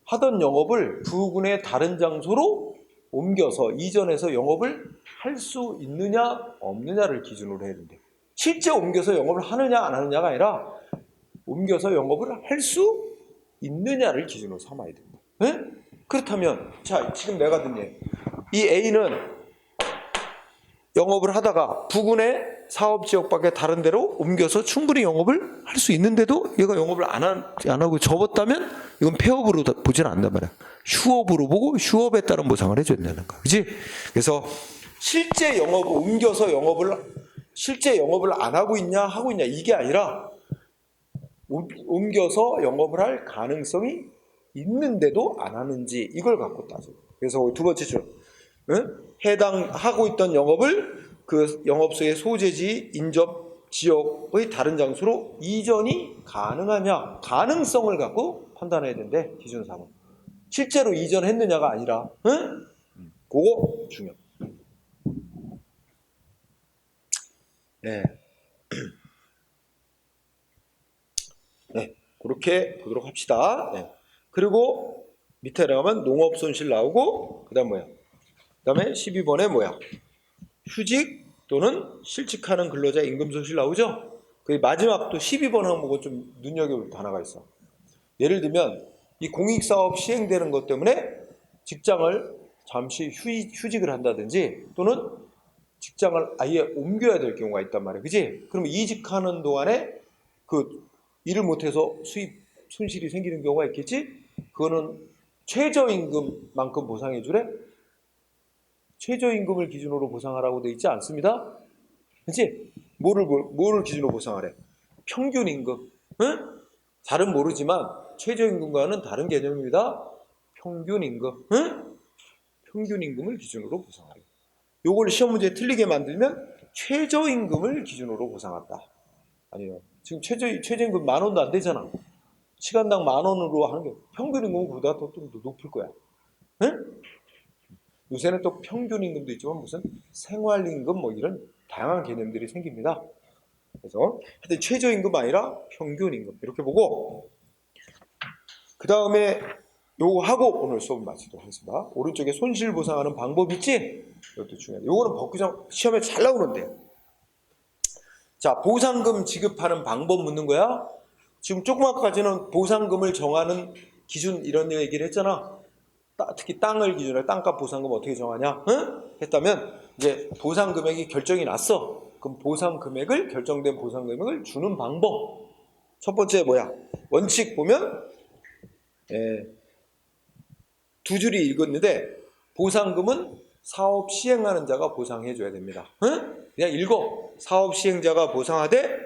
하던 영업을 부근의 다른 장소로 옮겨서 이전해서 영업을 할 수 있느냐 없느냐를 기준으로 해야 된대. 실제 옮겨서 영업을 하느냐 안 하느냐가 아니라 옮겨서 영업을 할 수 있느냐를 기준으로 삼아야 된다. 네? 그렇다면 자 지금 내가 듣는 이 A는 영업을 하다가 부근의 사업지역 밖에 다른 데로 옮겨서 충분히 영업을 할 수 있는데도 얘가 영업을 안 하고 접었다면 이건 폐업으로 보지는 않는단 말이야. 휴업으로 보고 휴업에 따른 보상을 해줘야 된다는 거야. 그치? 그래서 실제 영업을 옮겨서 실제 영업을 안 하고 있냐 하고 있냐 이게 아니라 옮겨서 영업을 할 가능성이 있는데도 안 하는지 이걸 갖고 따져. 그래서 두 번째 줄 해당하고 있던 영업을 그 영업소의 소재지 인접 지역의 다른 장소로 이전이 가능하냐 가능성을 갖고 판단해야 된대. 기준 3은 실제로 이전했느냐가 아니라 그거 중요. 네. 네, 그렇게 보도록 합시다. 네. 그리고 밑에 나가면 농업 손실 나오고 그다음 뭐야? 그다음에 12번에 뭐야? 휴직 또는 실직하는 근로자 임금 손실 나오죠? 그 마지막 또 12번 항목은 좀 눈여겨볼 단어가 있어. 예를 들면 이 공익사업 시행되는 것 때문에 직장을 잠시 휴직을 한다든지 또는 직장을 아예 옮겨야 될 경우가 있단 말이야. 그지? 그러면 이직하는 동안에 그 일을 못해서 수입 손실이 생기는 경우가 있겠지? 그거는 최저임금만큼 보상해 주래? 최저임금을 기준으로 보상하라고 되어 있지 않습니다. 그치? 뭐를 기준으로 보상하래? 평균임금. 응? 잘은 모르지만 최저임금과는 다른 개념입니다. 평균임금. 응? 평균임금을 기준으로 보상하래. 요걸 시험 문제에 틀리게 만들면 최저임금을 기준으로 보상한다. 아니요. 지금 최저임금 10,000원도 안 되잖아. 시간당 10,000원으로 하는 게 평균임금은 그보다 좀 더 높을 거야. 응? 요새는 또 평균임금도 있지만 무슨 생활임금 뭐 이런 다양한 개념들이 생깁니다. 그래서 하여튼 최저임금 아니라 평균임금 이렇게 보고 그 다음에 요거 하고 오늘 수업 마치도록 하겠습니다. 오른쪽에 손실 보상하는 방법 있지? 이것도 중요해. 요거는 법규정 시험에 잘 나오는데요. 자, 보상금 지급하는 방법 묻는 거야. 지금 조그맣까지는 보상금을 정하는 기준 이런 얘기를 했잖아. 특히 땅을 기준으로 땅값 보상금 어떻게 정하냐? 응? 했다면 이제 보상 금액이 결정이 났어. 그럼 보상 금액을 결정된 보상 금액을 주는 방법. 첫 번째 뭐야? 원칙 보면 두 줄이 읽었는데 보상금은 사업 시행하는 자가 보상해 줘야 됩니다. 응? 그냥 읽어. 사업 시행자가 보상하되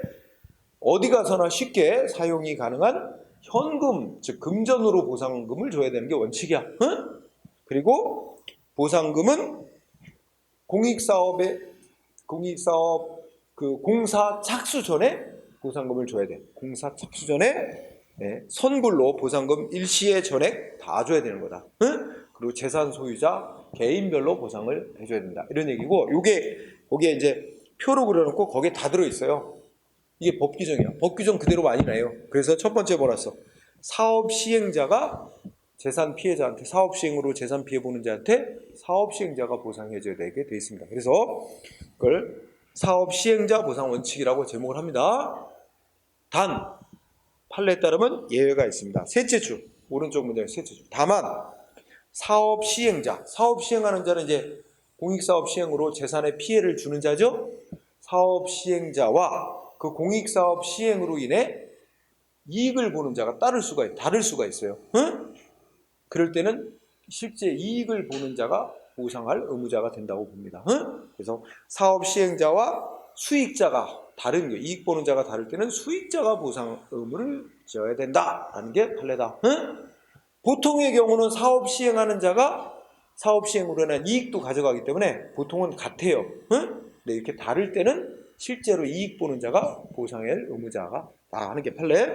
어디 가서나 쉽게 사용이 가능한 현금, 즉 금전으로 보상금을 줘야 되는 게 원칙이야. 응? 그리고 보상금은 공익사업 그 공사 착수 전에 보상금을 줘야 돼. 공사 착수 전에 선불로 보상금 일시의 전액 다 줘야 되는 거다. 응? 그리고 재산 소유자 개인별로 보상을 해줘야 된다. 이런 얘기고, 요게 거기에 이제 표로 그려놓고 거기에 다 들어있어요. 이게 법 규정이야. 법 규정 그대로 많이 나요. 그래서 첫 번째 뭐랬어? 사업 시행자가 재산 피해자한테, 사업 시행으로 재산 피해 보는 자한테 사업 시행자가 보상해줘야 되게 돼 있습니다. 그래서 그걸 사업 시행자 보상 원칙이라고 제목을 합니다. 단 판례에 따르면 예외가 있습니다. 셋째 줄, 오른쪽 문장의 셋째 줄. 다만 사업 시행자, 사업 시행하는 자는 이제 공익사업 시행으로 재산에 피해를 주는 자죠. 사업 시행자와 그 공익사업 시행으로 인해 이익을 보는 자가 다를 수가 있어요. 응? 그럴 때는 실제 이익을 보는 자가 보상할 의무자가 된다고 봅니다. 응? 그래서 사업 시행자와 수익자가 다른 거예요. 이익 보는 자가 다를 때는 수익자가 보상 의무를 져야 된다라는 게 판례다. 응? 보통의 경우는 사업 시행하는 자가 사업 시행으로 인한 이익도 가져가기 때문에 보통은 같아요. 응? 근데 이렇게 다를 때는 실제로 이익 보는 자가 보상할 의무자가 하는 게 판례.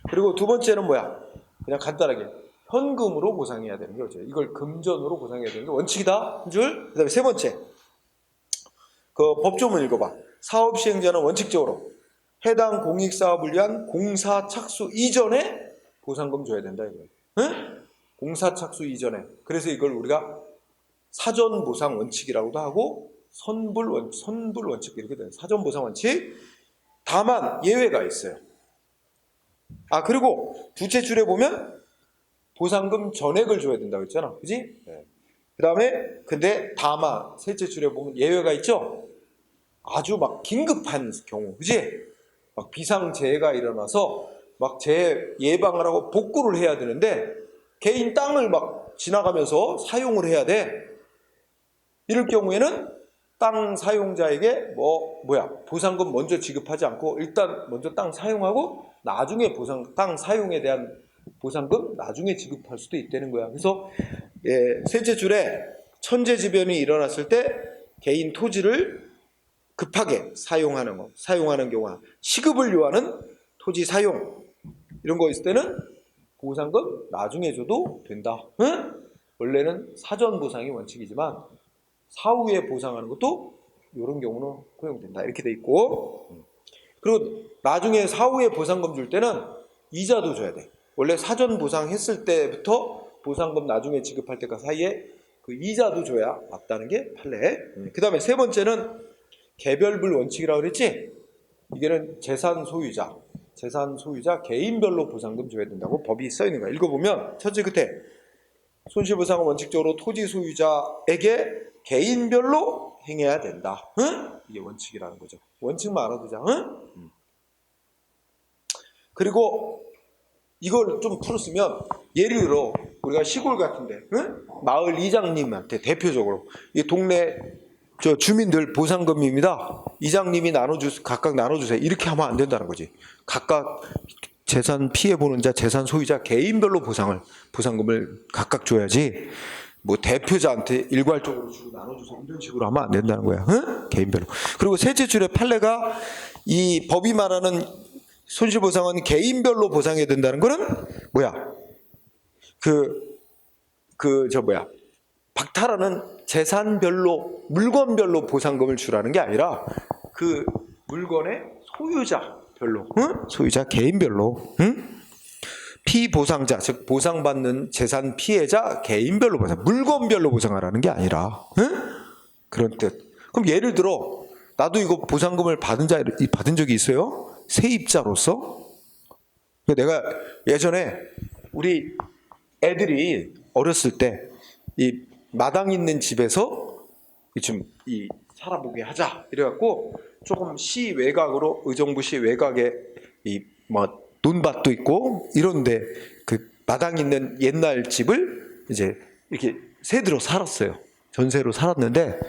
그리고 두 번째는 뭐야? 그냥 간단하게 현금으로 보상해야 되는 거죠. 이걸 금전으로 보상해야 되는 게 원칙이다. 한 줄. 그다음에 세 번째. 그 법조문 읽어봐. 사업 시행자는 원칙적으로 해당 공익 사업을 위한 공사 착수 이전에 보상금 줘야 된다 이거예요. 응? 공사 착수 이전에. 그래서 이걸 우리가 사전 보상 원칙이라고도 하고 선불 원칙 이렇게 돼요. 사전 보상 원칙. 다만 예외가 있어요. 그리고 두째 줄에 보면 보상금 전액을 줘야 된다고 했잖아. 그지? 네. 그 다음에 근데 다만 셋째 줄에 보면 예외가 있죠. 아주 막 긴급한 경우, 그지? 막 비상재해가 일어나서 막 재해 예방을 하고 복구를 해야 되는데 개인 땅을 막 지나가면서 사용을 해야 돼. 이럴 경우에는 땅 사용자에게 보상금 먼저 지급하지 않고 일단 먼저 땅 사용하고 나중에 땅 사용에 대한 보상금 나중에 지급할 수도 있다는 거야. 그래서 셋째 줄에 천재지변이 일어났을 때 개인 토지를 급하게 사용하는 경우, 시급을 요하는 토지 사용 이런 거 있을 때는 보상금 나중에 줘도 된다. 응? 원래는 사전 보상이 원칙이지만 사후에 보상하는 것도 이런 경우는 허용된다. 이렇게 돼 있고, 그리고 나중에 사후에 보상금 줄 때는 이자도 줘야 돼. 원래 사전 보상했을 때부터 보상금 나중에 지급할 때까지 사이에 그 이자도 줘야 맞다는 게 판례. 그 다음에 세 번째는 개별불 원칙이라고 그랬지? 이게는 재산 소유자 개인별로 보상금 줘야 된다고 법이 써 있는 거야. 읽어보면 첫째 끝에 손실보상은 원칙적으로 토지 소유자에게 개인별로 행해야 된다. 응? 이게 원칙이라는 거죠. 원칙만 알아두자. 응? 그리고 이걸 좀 풀었으면 예를 들어 우리가 시골 같은데 마을 이장님한테 대표적으로 이 동네 주민들 보상금입니다. 이장님이 각각 나눠주세요. 이렇게 하면 안 된다는 거지. 각각 재산 피해 보는 자, 재산 소유자 개인별로 보상금을 각각 줘야지. 대표자한테 일괄적으로 주고 나눠주세요. 이런 식으로 하면 안 된다는 거야. 응? 개인별로. 그리고 셋째 줄에 판례가 이 법이 말하는 손실보상은 개인별로 보상해야 된다는 거는 뭐야? 박탈하는 재산별로, 물건별로 보상금을 주라는 게 아니라 그 물건의 소유자별로, 응? 소유자 개인별로. 응? 피보상자, 즉 보상받는 재산 피해자 개인별로 보상, 물건별로 보상하라는 게 아니라, 응? 그런 뜻. 그럼 예를 들어 나도 이거 보상금을 받은 적이 있어요. 세입자로서. 내가 예전에 우리 애들이 어렸을 때 이 마당 있는 집에서 좀 이 살아보게 하자 이래갖고 조금 시 외곽으로, 의정부시 외곽에 이 뭐 논밭도 있고 이런데 그 마당 있는 옛날 집을 이제 이렇게 세들어 살았어요. 전세로 살았는데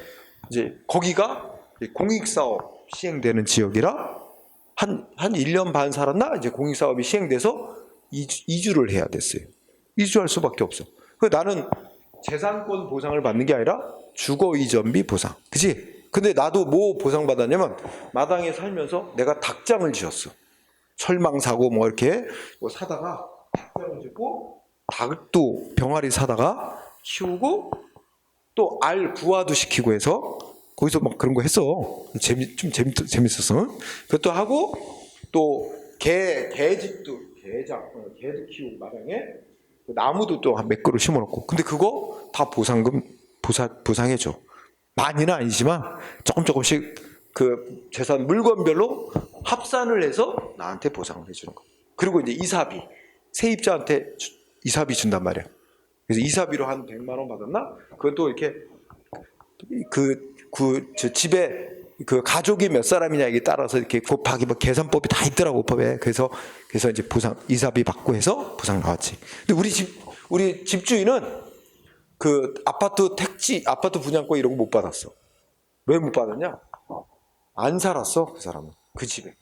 이제 거기가 공익사업 시행되는 지역이라 한 1년 반 살았나? 이제 공익사업이 시행돼서 이주를 해야 됐어요. 이주할 수밖에 없어. 나는 재산권 보상을 받는 게 아니라 주거 이전비 보상. 그치? 근데 나도 뭐 보상받았냐면 마당에 살면서 내가 닭장을 지었어. 철망사고 뭐 이렇게 뭐 사다가 닭장을 짓고 닭도 병아리 사다가 키우고 또 알 부화도 시키고 해서 거기서 막 그런 거 했어. 재밌었어. 그것도 하고 또 개도 키우고 마당에 나무도 또 한 몇 그루 심어놓고. 근데 그거 다 보상금 보상해줘. 많이는 아니지만 조금씩 그 재산 물건별로 합산을 해서 나한테 보상을 해주는 거. 그리고 이제 이사비, 세입자한테 이사비 준단 말이야. 그래서 이사비로 한 100만 원 받았나? 그것도 이렇게 저 집에 그 가족이 몇 사람이냐에 따라서 이렇게 곱하기 뭐 계산법이 다 있더라고, 법에. 그래서 이제 이사비 받고 해서 보상 나왔지. 근데 우리 집주인은 그 아파트 분양권 이런 거 못 받았어. 왜 못 받았냐? 안 살았어, 그 사람은. 그 집에.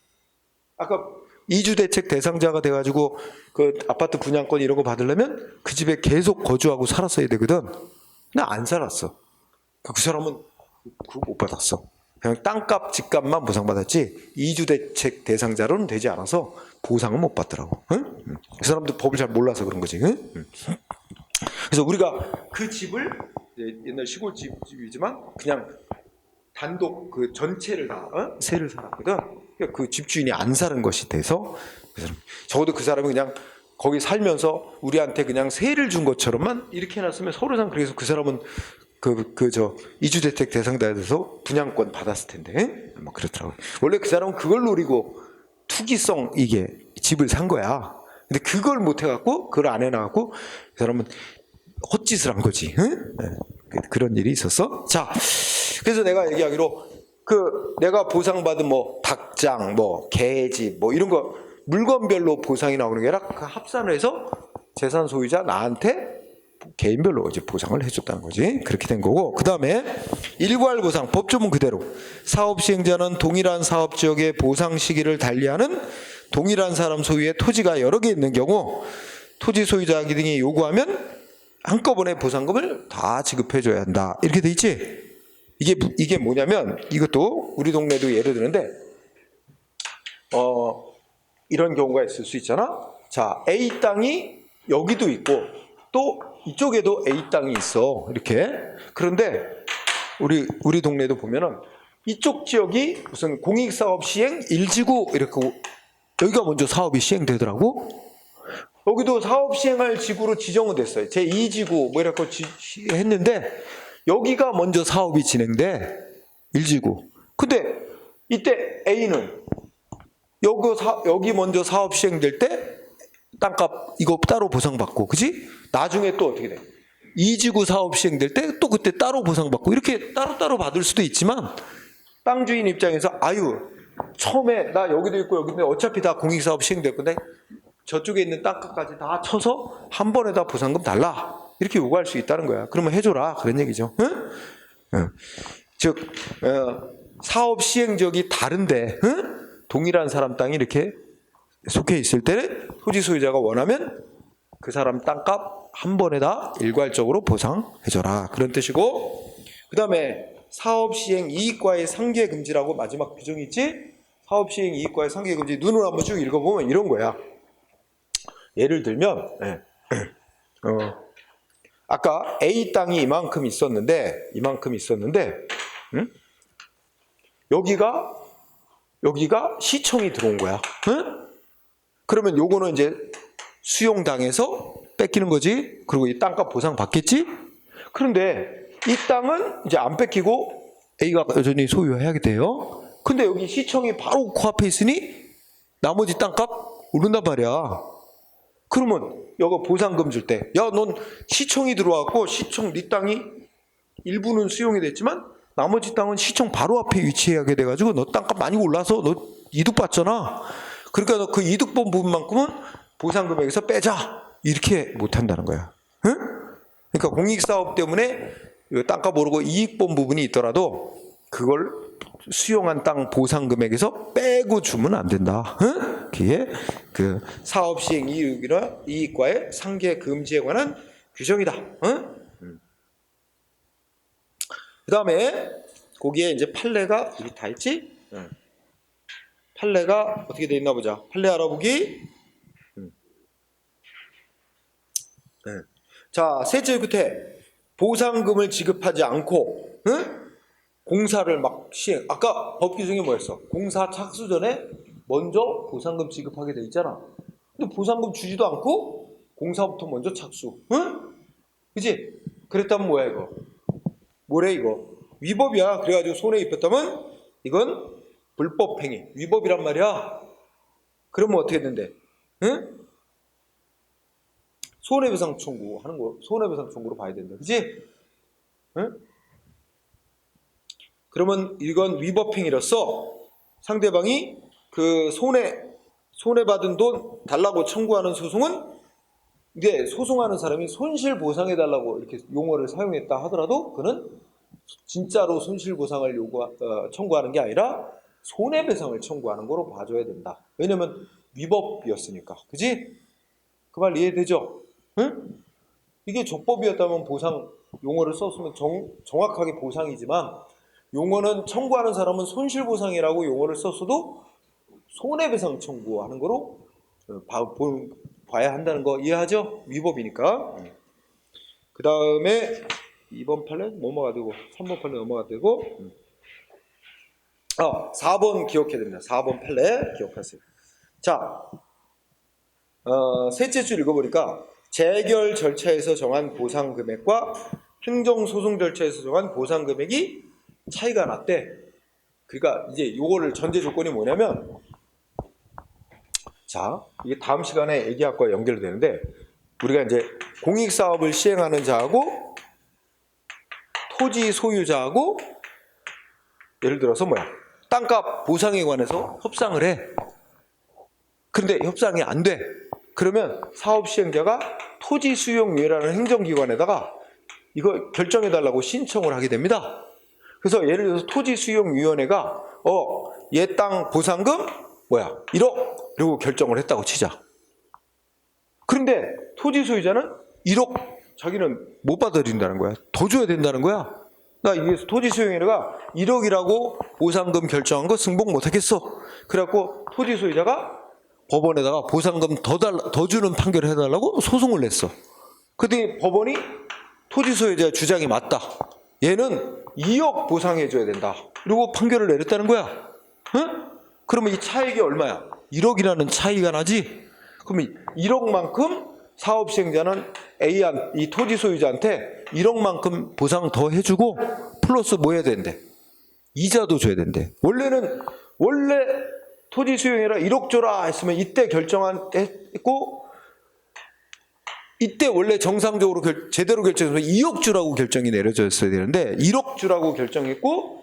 아까 이주대책 대상자가 돼가지고 그 아파트 분양권 이런 거 받으려면 그 집에 계속 거주하고 살았어야 되거든. 근데 안 살았어. 그 사람은 그거 못 받았어. 그냥 땅값, 집값만 보상받았지 이주대책 대상자로는 되지 않아서 보상은 못 받더라고. 응? 그 사람도 법을 잘 몰라서 그런 거지. 응? 그래서 우리가 그 집을 옛날 시골집이지만 그냥 단독 그 전체를 다 세를 살았거든. 그러니까 그 집주인이 안 사는 것이 돼서 적어도 그 사람이 그냥 거기 살면서 우리한테 그냥 세를 준 것처럼만 이렇게 해놨으면 서로상. 그래서 그 사람은 이주대책 대상자에서 분양권 받았을 텐데 뭐 그렇더라고요. 원래 그 사람은 그걸 노리고 투기성 이게 집을 산 거야. 근데 그걸 못 해갖고 그걸 안 해놔갖고 그 사람은 헛짓을 한 거지. 응? 그런 일이 있었어. 자, 그래서 내가 얘기하기로 내가 보상받은 뭐 닭장, 뭐 개집, 뭐 이런 거 물건별로 보상이 나오는 게 아니라 그 합산을 해서 재산 소유자 나한테 개인별로 이제 보상을 해줬다는 거지. 그렇게 된 거고. 그 다음에 일괄 보상, 법조문 그대로. 사업 시행자는 동일한 사업 지역의 보상 시기를 달리하는 동일한 사람 소유의 토지가 여러 개 있는 경우 토지 소유자 등이 요구하면 한꺼번에 보상금을 다 지급해줘야 한다. 이렇게 돼 있지. 이게 뭐냐면 이것도 우리 동네도 예를 드는데 이런 경우가 있을 수 있잖아. 자, A 땅이 여기도 있고 또 이쪽에도 A 땅이 있어. 이렇게. 그런데 우리 동네도 보면은 이쪽 지역이 무슨 공익사업 시행 1지구 이렇게 여기가 먼저 사업이 시행되더라고. 여기도 사업 시행할 지구로 지정은 됐어요. 제2지구 뭐 이렇게 했는데 여기가 먼저 사업이 진행돼. 1지구. 근데 이때 A는 여기 먼저 사업 시행될 때 땅값 이거 따로 보상받고, 그지? 나중에 또 어떻게 돼? 2지구 사업 시행될 때 또 그때 따로 보상받고 이렇게 따로따로 받을 수도 있지만 땅 주인 입장에서 처음에 나 여기도 있고 여기도 있는데 어차피 다 공익사업 시행될 건데 저쪽에 있는 땅값까지 다 쳐서 한 번에 다 보상금 달라. 이렇게 요구할 수 있다는 거야. 그러면 해줘라. 그런 얘기죠. 응? 응. 즉 사업 시행지역이 다른데 동일한 사람 땅이 이렇게 속해 있을 때는 토지 소유자가 원하면 그 사람 땅값 한 번에 다 일괄적으로 보상해줘라. 그런 뜻이고, 그 다음에 사업시행 이익과의 상계 금지라고 마지막 규정이 있지? 사업시행 이익과의 상계 금지 눈으로 한번 쭉 읽어보면 이런 거야. 예를 들면 아까 A 땅이 이만큼 있었는데 응? 여기가 시청이 들어온 거야. 응? 그러면 요거는 이제 수용당해서 뺏기는 거지. 그리고 이 땅값 보상 받겠지. 그런데 이 땅은 이제 안 뺏기고 A가 여전히 소유하게 돼요. 근데 여기 시청이 바로 코앞에 있으니 나머지 땅값 오른단 말이야. 그러면 여기 보상금 줄 때, 야, 넌 시청이 들어왔고 시청 네 땅이 일부는 수용이 됐지만 나머지 땅은 시청 바로 앞에 위치하게 돼가지고 너 땅값 많이 올라서 너 이득 봤잖아. 그러니까 너 그 이득 본 부분만큼은 보상금액에서 빼자. 이렇게 못 한다는 거야. 응? 그러니까 공익사업 때문에 땅값 오르고 이익 본 부분이 있더라도 그걸 수용한 땅 보상금액에서 빼고 주면 안 된다. 응? 그게 그 사업 시행 이익과의 상계 금지에 관한 규정이다. 응? 그 다음에 거기에 이제 판례가 우리 다 있지? 응. 판례가 어떻게 돼 있나 보자. 판례 알아보기. 응. 자, 셋째 끝에 보상금을 지급하지 않고, 응? 공사를 막 시행. 아까 법 규정이 뭐였어? 공사 착수 전에 먼저 보상금 지급하게 돼 있잖아. 근데 보상금 주지도 않고 공사부터 먼저 착수. 응? 그지? 그랬다면 뭐야 이거? 뭐래 이거? 위법이야. 그래가지고 손해 입혔다면 이건 불법행위. 위법이란 말이야. 그러면 어떻게 된대? 응? 손해배상 청구하는 거, 손해배상 청구로 봐야 된다. 그지? 응? 그러면 이건 위법행위로서 상대방이 그 손해받은 돈 달라고 청구하는 소송은 이게 소송하는 사람이 손실보상해달라고 이렇게 용어를 사용했다 하더라도 그는 진짜로 손실보상을 청구하는 게 아니라 손해배상을 청구하는 거로 봐줘야 된다. 왜냐면 위법이었으니까. 그지? 그 말 이해되죠? 응? 이게 적법이었다면 보상 용어를 썼으면 정확하게 보상이지만 용어는 청구하는 사람은 손실보상이라고 용어를 썼어도 손해배상 청구하는 거로 봐야 한다는 거 이해하죠? 위법이니까. 그 다음에 2번 판례 넘어가 되고 3번 판례 넘어가 되고 4번 기억해야 됩니다. 4번 판례 기억하세요. 자, 셋째 줄 읽어보니까 재결 절차에서 정한 보상 금액과 행정소송 절차에서 정한 보상 금액이 차이가 났대. 그러니까 이제 요거를 전제 조건이 뭐냐면, 자, 이게 다음 시간에 얘기학과 연결되는데 우리가 이제 공익사업을 시행하는 자하고 토지 소유자하고 예를 들어서 뭐야? 땅값 보상에 관해서 협상을 해. 근데 협상이 안 돼. 그러면 사업 시행자가 토지 수용위원회라는 행정기관에다가 이거 결정해달라고 신청을 하게 됩니다. 그래서 예를 들어서 토지 수용위원회가 얘 땅 보상금 뭐야? 1억 그리고 결정을 했다고 치자. 그런데 토지 소유자는 1억 자기는 못 받아들인다는 거야. 더 줘야 된다는 거야. 나 이게 토지 수용위원회가 1억이라고 보상금 결정한 거 승복 못 하겠어. 그래갖고 토지 소유자가 법원에다가 보상금 더 주는 판결을 해달라고 소송을 냈어. 그랬더니 법원이 토지 소유자 주장이 맞다. 얘는 2억 보상해줘야 된다. 그리고 판결을 내렸다는 거야. 응? 그러면 이 차익이 얼마야? 1억이라는 차이가 나지? 그럼 1억만큼 사업 시행자는 이 토지 소유자한테 1억만큼 보상 더 해주고 플러스 뭐 해야 된대? 이자도 줘야 된대. 원래 토지 수용이라 1억 줘라 했으면 이때 결정했고 이때 원래 정상적으로 제대로 결정해서 2억 주라고 결정이 내려졌어야 되는데 1억 주라고 결정했고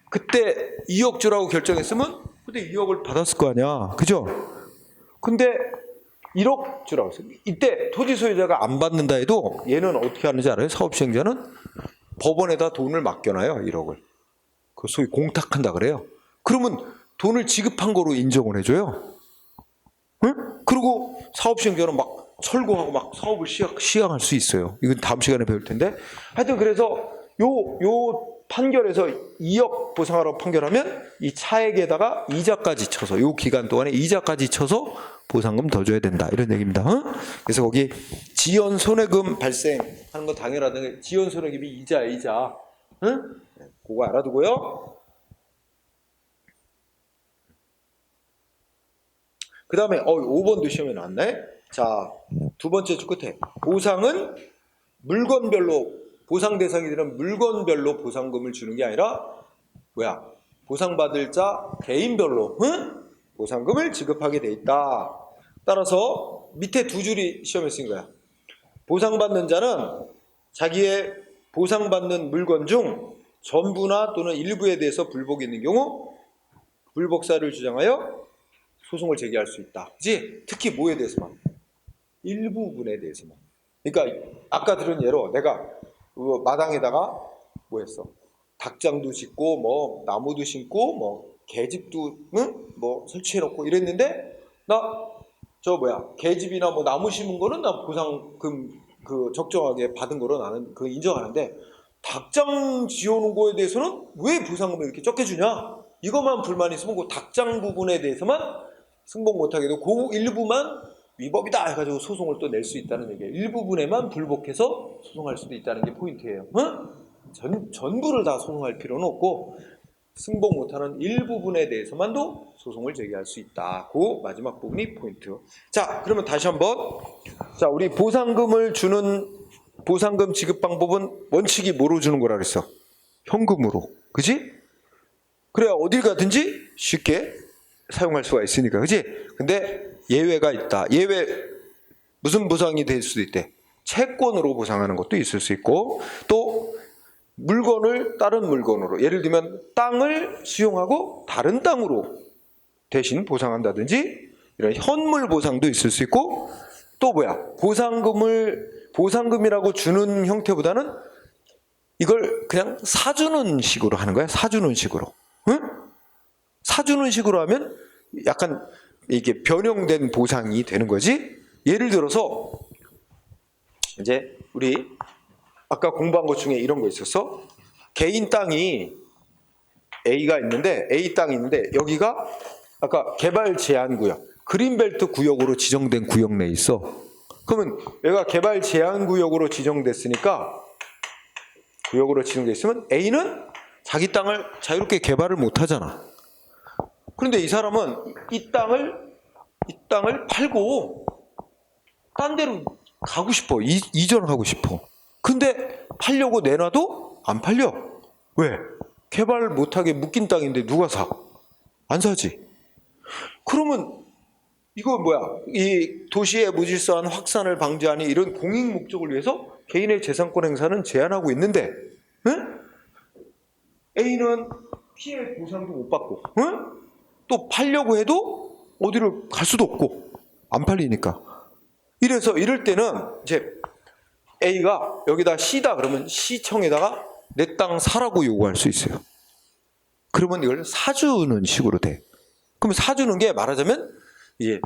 그때 2억 주라고 결정했으면 그때 2억을 받았을 거 아니야. 그죠? 근데 1억 주라고 했어요. 이때 토지 소유자가 안 받는다 해도 얘는 어떻게 하는지 알아요? 사업 시행자는 법원에다 돈을 맡겨놔요. 1억을. 그 소위 공탁한다 그래요. 그러면 돈을 지급한 거로 인정을 해줘요. 응? 그리고 사업 시행자는 막 철거하고 막 사업을 시행할 수 있어요. 이건 다음 시간에 배울 텐데. 하여튼 그래서 요 판결에서 2억 보상하라고 판결하면 이 차액에다가 이자까지 쳐서 요 기간 동안에 이자까지 쳐서 보상금 더 줘야 된다. 이런 얘기입니다. 응? 그래서 거기 지연 손해금 발생하는 건 당연하다는 지연 손해금이 이자. 응? 그거 알아두고요. 그 다음에 5번도 시험에 나왔네. 자, 두 번째 줄 끝에 보상은 물건별로 보상 대상이 되는 물건별로 보상금을 주는 게 아니라 뭐야? 보상받을 자 개인별로 보상금을 지급하게 돼 있다. 따라서 밑에 두 줄이 시험에 쓴 거야. 보상받는 자는 자기의 보상받는 물건 중 전부나 또는 일부에 대해서 불복이 있는 경우 불복사를 주장하여 소송을 제기할 수 있다. 그치? 특히 뭐에 대해서만? 일부분에 대해서만. 그러니까 아까 들은 예로 내가 마당에다가 뭐 했어? 닭장도 짓고 뭐 나무도 심고 뭐 계집도 뭐 설치해놓고 이랬는데 나 저 뭐야 계집이나 뭐 나무 심은 거는 나 보상금 그 적정하게 받은 거로 나는 그 인정하는데 닭장 지어놓은 거에 대해서는 왜 보상금을 이렇게 적게 주냐? 이것만 불만이 있으면 그 닭장 부분에 대해서만 승복 못하게 되고 그 일부만 위법이다 해가지고 소송을 또 낼 수 있다는 얘기예요. 일부분에만 불복해서 소송할 수도 있다는 게 포인트예요. 전부를 다 소송할 필요는 없고 승복 못하는 일부분에 대해서만도 소송을 제기할 수 있다. 그 마지막 부분이 포인트. 자, 그러면 다시 한번 자 우리 보상금을 주는 보상금 지급 방법은 원칙이 뭐로 주는 거라 그랬어? 현금으로. 그지? 그래야 어딜 가든지 쉽게 사용할 수가 있으니까. 그지? 근데 예외가 있다. 예외 무슨 보상이 될 수도 있대. 채권으로 보상하는 것도 있을 수 있고 또 물건을 다른 물건으로 예를 들면 땅을 수용하고 다른 땅으로 대신 보상한다든지 이런 현물 보상도 있을 수 있고 또 뭐야 보상금이라고 주는 형태보다는 이걸 그냥 사주는 식으로 하는 거야. 사주는 식으로. 응? 사주는 식으로 하면 약간 이게 변형된 보상이 되는 거지. 예를 들어서 이제 우리 아까 공부한 것 중에 이런 거 있었어. 개인 땅이 A가 있는데 A 땅이 있는데 여기가 아까 개발 제한 구역, 그린벨트 구역으로 지정된 구역 내에 있어. 그러면 얘가 개발 제한 구역으로 지정됐으니까 구역으로 지정돼 있으면 A는 자기 땅을 자유롭게 개발을 못 하잖아. 그런데 이 사람은 이 땅을 팔고 딴 데로 가고 싶어. 이전하고 싶어. 근데 팔려고 내놔도 안 팔려. 왜? 개발 못하게 묶인 땅인데 누가 사? 안 사지. 그러면 이거 뭐야? 이 도시의 무질서한 확산을 방지하니 이런 공익 목적을 위해서 개인의 재산권 행사는 제한하고 있는데 응? A는 피해 보상도 못 받고 응? 또 팔려고 해도 어디를 갈 수도 없고 안 팔리니까. 이럴 때는 이제 A가 여기다 C다 그러면 시청에다가 내 땅 사라고 요구할 수 있어요. 그러면 이걸 사주는 식으로 돼. 그럼 사주는 게 말하자면 이제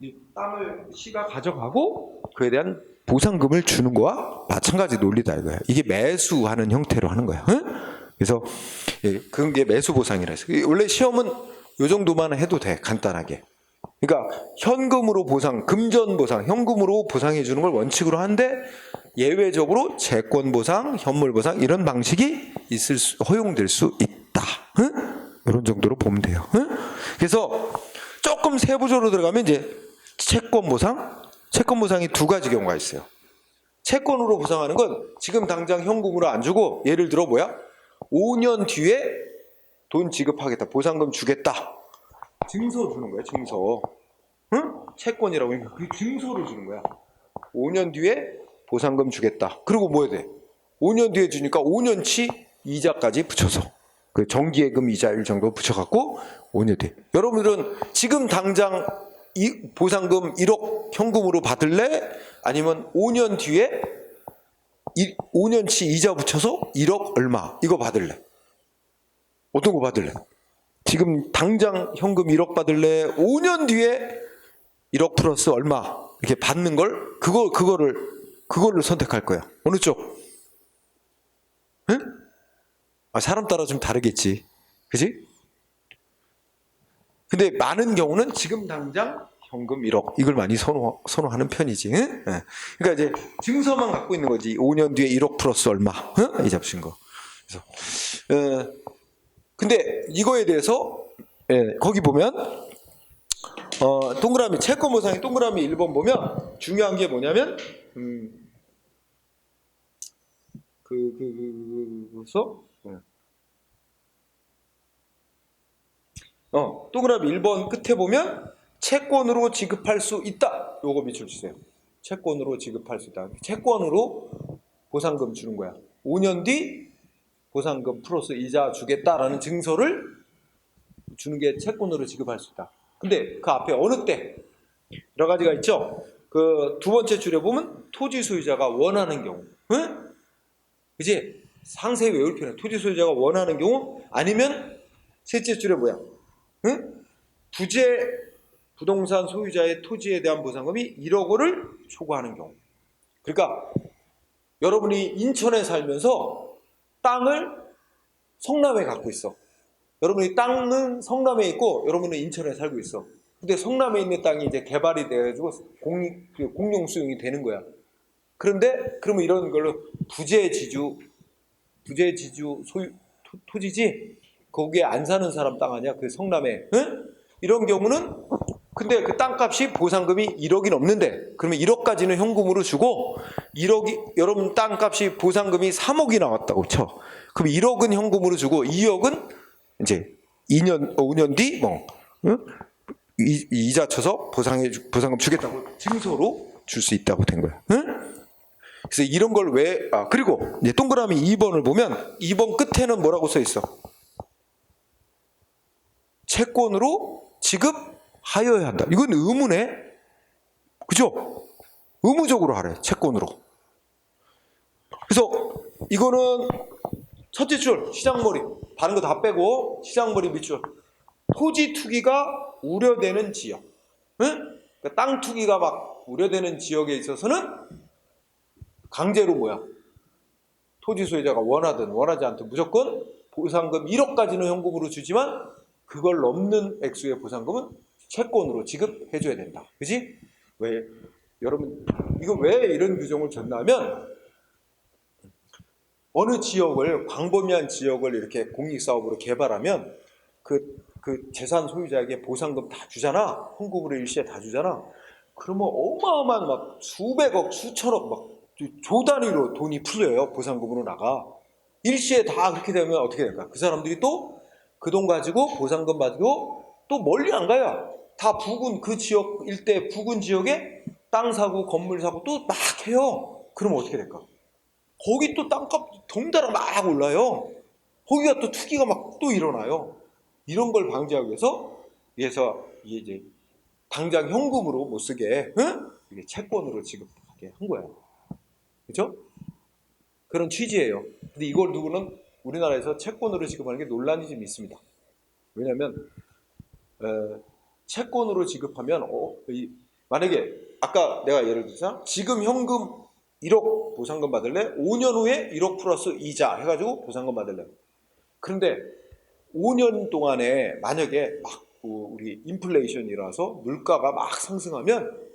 이 땅을 C가 가져가고 그에 대한 보상금을 주는 거와 마찬가지 논리다 이거야. 이게 매수하는 형태로 하는 거야. 응? 그래서 그런 게 매수 보상이라 해서 원래 시험은 요 정도만 해도 돼. 간단하게. 그러니까 현금으로 보상, 금전 보상, 현금으로 보상해 주는 걸 원칙으로 하는데 예외적으로 채권 보상, 현물 보상 이런 방식이 허용될 수 있다. 응? 이런 정도로 보면 돼요. 응? 그래서 조금 세부적으로 들어가면 이제 채권 보상이 두 가지 경우가 있어요. 채권으로 보상하는 건 지금 당장 현금으로 안 주고 예를 들어 뭐야? 5년 뒤에 돈 지급하겠다. 보상금 주겠다. 증서 주는 거야. 증서. 응? 채권이라고 하니까 그 증서를 주는 거야. 5년 뒤에 보상금 주겠다. 그리고 뭐 해야 돼? 5년 뒤에 주니까 5년치 이자까지 붙여서 그 정기예금 이자율 정도 붙여갖고 5년 뒤에. 여러분들은 지금 당장 이 보상금 1억 현금으로 받을래? 아니면 5년 뒤에 5년치 이자 붙여서 1억 얼마 이거 받을래? 어떤 거 받을래? 지금 당장 현금 1억 받을래? 5년 뒤에 1억 플러스 얼마 이렇게 받는 걸 그거를 선택할 거야. 어느 쪽? 응? 사람 따라 좀 다르겠지. 그지? 근데 많은 경우는 지금 당장 현금 1억 이걸 많이 선호하는 편이지. 응? 그러니까 이제 증서만 갖고 있는 거지. 5년 뒤에 1억 플러스 얼마 응? 이자 붙인 거. 그래서 근데 이거에 대해서 거기 보면 동그라미 채권 보상의 동그라미 1번 보면 중요한 게 뭐냐면 동그라미 1번 끝에 보면 채권으로 지급할 수 있다. 요거 밑줄 주세요. 채권으로 지급할 수 있다. 채권으로 보상금 주는 거야. 5년 뒤 보상금 플러스 이자 주겠다라는 증서를 주는 게 채권으로 지급할 수 있다. 근데 그 앞에 어느 때 여러 가지가 있죠. 그 두 번째 줄에 보면 토지 소유자가 원하는 경우, 응? 그지? 상세히 외울 필요는 토지 소유자가 원하는 경우 아니면 셋째 줄에 뭐야? 응? 부재 부동산 소유자의 토지에 대한 보상금이 1억 원을 초과하는 경우. 그러니까 여러분이 인천에 살면서 땅을 성남에 갖고 있어. 여러분이 땅은 성남에 있고 여러분은 인천에 살고 있어. 근데 성남에 있는 땅이 이제 개발이 돼가지고 공용 수용이 되는 거야. 그런데 그러면 이런 걸로 부재지주 소유 토지지 거기에 안 사는 사람 땅 아니야? 그 성남에. 응? 이런 경우는 근데 그 땅값이 보상금이 1억이 넘는데 그러면 1억까지는 현금으로 주고 1억이 여러분 땅값이 보상금이 3억이 나왔다고 쳐. 그럼 1억은 현금으로 주고 2억은 이제 5년 뒤 뭐 이자 쳐서 보상금 주겠다고 증서로 줄 수 있다고 된 거야. 응? 그래서 이런 걸 왜 그리고 이제 동그라미 2번을 보면 2번 끝에는 뭐라고 써 있어? 채권으로 지급하여야 한다. 이건 의무네. 그죠? 의무적으로 하래. 채권으로. 그래서 이거는 첫째 줄 시작머리 다른 거 다 빼고 시작머리 밑줄 토지 투기가 우려되는 지역. 응? 그러니까 땅 투기가 막 우려되는 지역에 있어서는 강제로 뭐야? 토지 소유자가 원하든 원하지 않든 무조건 보상금 1억까지는 현금으로 주지만 그걸 넘는 액수의 보상금은 채권으로 지급해줘야 된다. 그지? 왜? 여러분 이거 왜 이런 규정을 줬냐면 어느 지역을 광범위한 지역을 이렇게 공익사업으로 개발하면 그 재산 소유자에게 보상금 다 주잖아. 현금으로 일시에 다 주잖아. 그러면 어마어마한 막 수백억 수천억 막 조 단위로 돈이 풀려요. 보상금으로 나가. 일시에 다 그렇게 되면 어떻게 될까? 그 사람들이 또 그 돈 가지고 보상금 받고 또 멀리 안 가요. 다 부근 그 지역 일대 부근 지역에 땅 사고 건물 사고 또 막 해요. 그러면 어떻게 될까? 거기 또 땅값 덩달아 막 올라요. 거기가 또 투기가 막 또 일어나요. 이런 걸 방지하기 위해서 이제 당장 현금으로 못 쓰게 응? 이게 채권으로 지급하게 한 거예요. 그렇죠? 그런 취지예요. 근데 이걸 누구는 우리나라에서 채권으로 지급하는 게 논란이 좀 있습니다. 왜냐하면 채권으로 지급하면 만약에 아까 내가 예를 들어서 지금 현금 1억 보상금 받을래? 5년 후에 1억 플러스 이자 해가지고 보상금 받을래? 그런데 5년 동안에 만약에 막 우리 인플레이션이라서 물가가 막 상승하면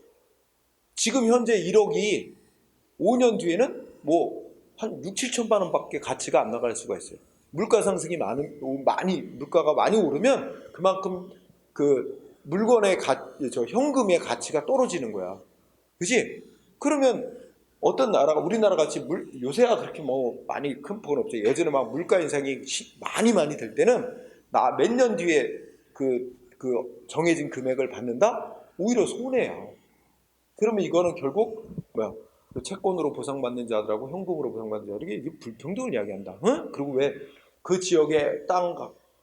지금 현재 1억이 5년 뒤에는 뭐 한 6, 7천만 원밖에 가치가 안 나갈 수가 있어요. 물가 상승이 물가가 많이 오르면 그만큼 그 물건의 현금의 가치가 떨어지는 거야. 그지? 그러면 어떤 나라가 우리나라 같이 요새야 그렇게 뭐 많이 큰 폭은 없죠. 예전에 막 물가 인상이 많이 될 때는 몇 년 뒤에 그 정해진 금액을 받는다? 오히려 손해야. 그러면 이거는 결국 뭐야? 채권으로 보상받는 자들하고 현금으로 보상받는 자들에게 이게 불평등을 이야기한다. 응? 그리고 왜 그 지역에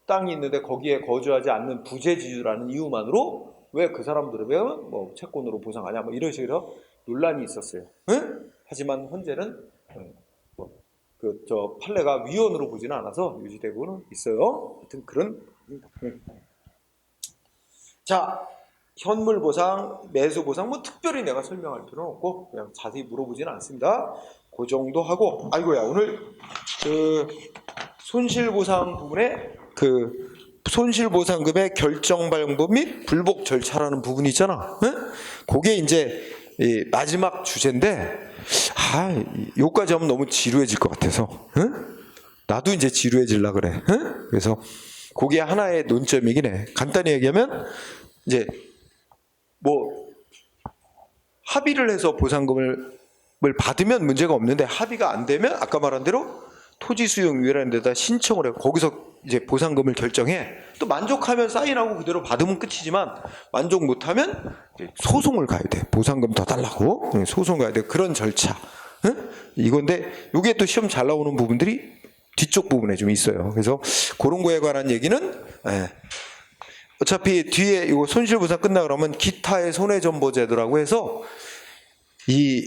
땅이 있는데 거기에 거주하지 않는 부재지주라는 이유만으로 왜 그 사람들은 뭐 채권으로 보상하냐 뭐 이런 식으로 논란이 있었어요. 응? 하지만 현재는 판례가 위헌으로 보지는 않아서 유지되고는 있어요. 하여튼 그런 자. 현물 보상, 매수 보상 뭐 특별히 내가 설명할 필요는 없고 그냥 자세히 물어보지는 않습니다. 그 정도 하고 아이고야 오늘 그 손실보상 부분에 그 손실보상금의 결정 방법 및 불복 절차라는 부분이 있잖아. 응? 그게 이제 마지막 주제인데 요까지 하면 너무 지루해질 것 같아서 응? 나도 이제 지루해질라 그래. 응? 그래서 그게 하나의 논점이긴 해. 간단히 얘기하면 이제 뭐 합의를 해서 보상금을 받으면 문제가 없는데 합의가 안 되면 아까 말한 대로 토지수용위원회라는 데다 신청을 해 거기서 이제 보상금을 결정해. 또 만족하면 사인하고 그대로 받으면 끝이지만 만족 못하면 이제 소송을 가야 돼. 보상금 더 달라고 소송 가야 돼. 그런 절차. 응? 이건데 이게 또 시험 잘 나오는 부분들이 뒤쪽 부분에 좀 있어요. 그래서 그런 거에 관한 얘기는 어차피 뒤에 이거 손실보상 끝나 그러면 기타의 손해전보제도라고 해서 이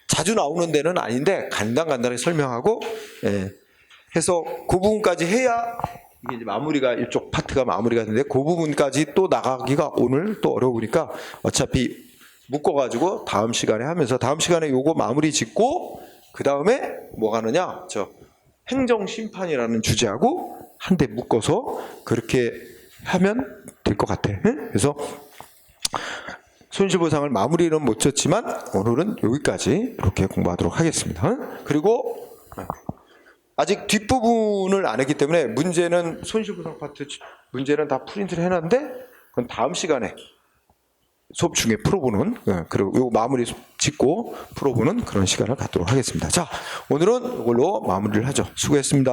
자주 나오는 데는 아닌데 간단하게 설명하고 해서 그 부분까지 해야 이게 이제 마무리가 이쪽 파트가 마무리가 되는데 그 부분까지 또 나가기가 오늘 또 어려우니까 어차피 묶어가지고 다음 시간에 하면서 다음 시간에 요거 마무리 짓고 그 다음에 뭐 가느냐 저 행정심판이라는 주제하고 한 대 묶어서 그렇게 하면 될 것 같아. 그래서 손실보상을 마무리는 못 졌지만 오늘은 여기까지 이렇게 공부하도록 하겠습니다. 그리고 아직 뒷부분을 안 했기 때문에 문제는 손실보상 파트 문제는 다 프린트를 해놨는데 그건 다음 시간에 수업 중에 풀어보는 그리고 요 마무리 짓고 풀어보는 그런 시간을 갖도록 하겠습니다. 자, 오늘은 이걸로 마무리를 하죠. 수고했습니다.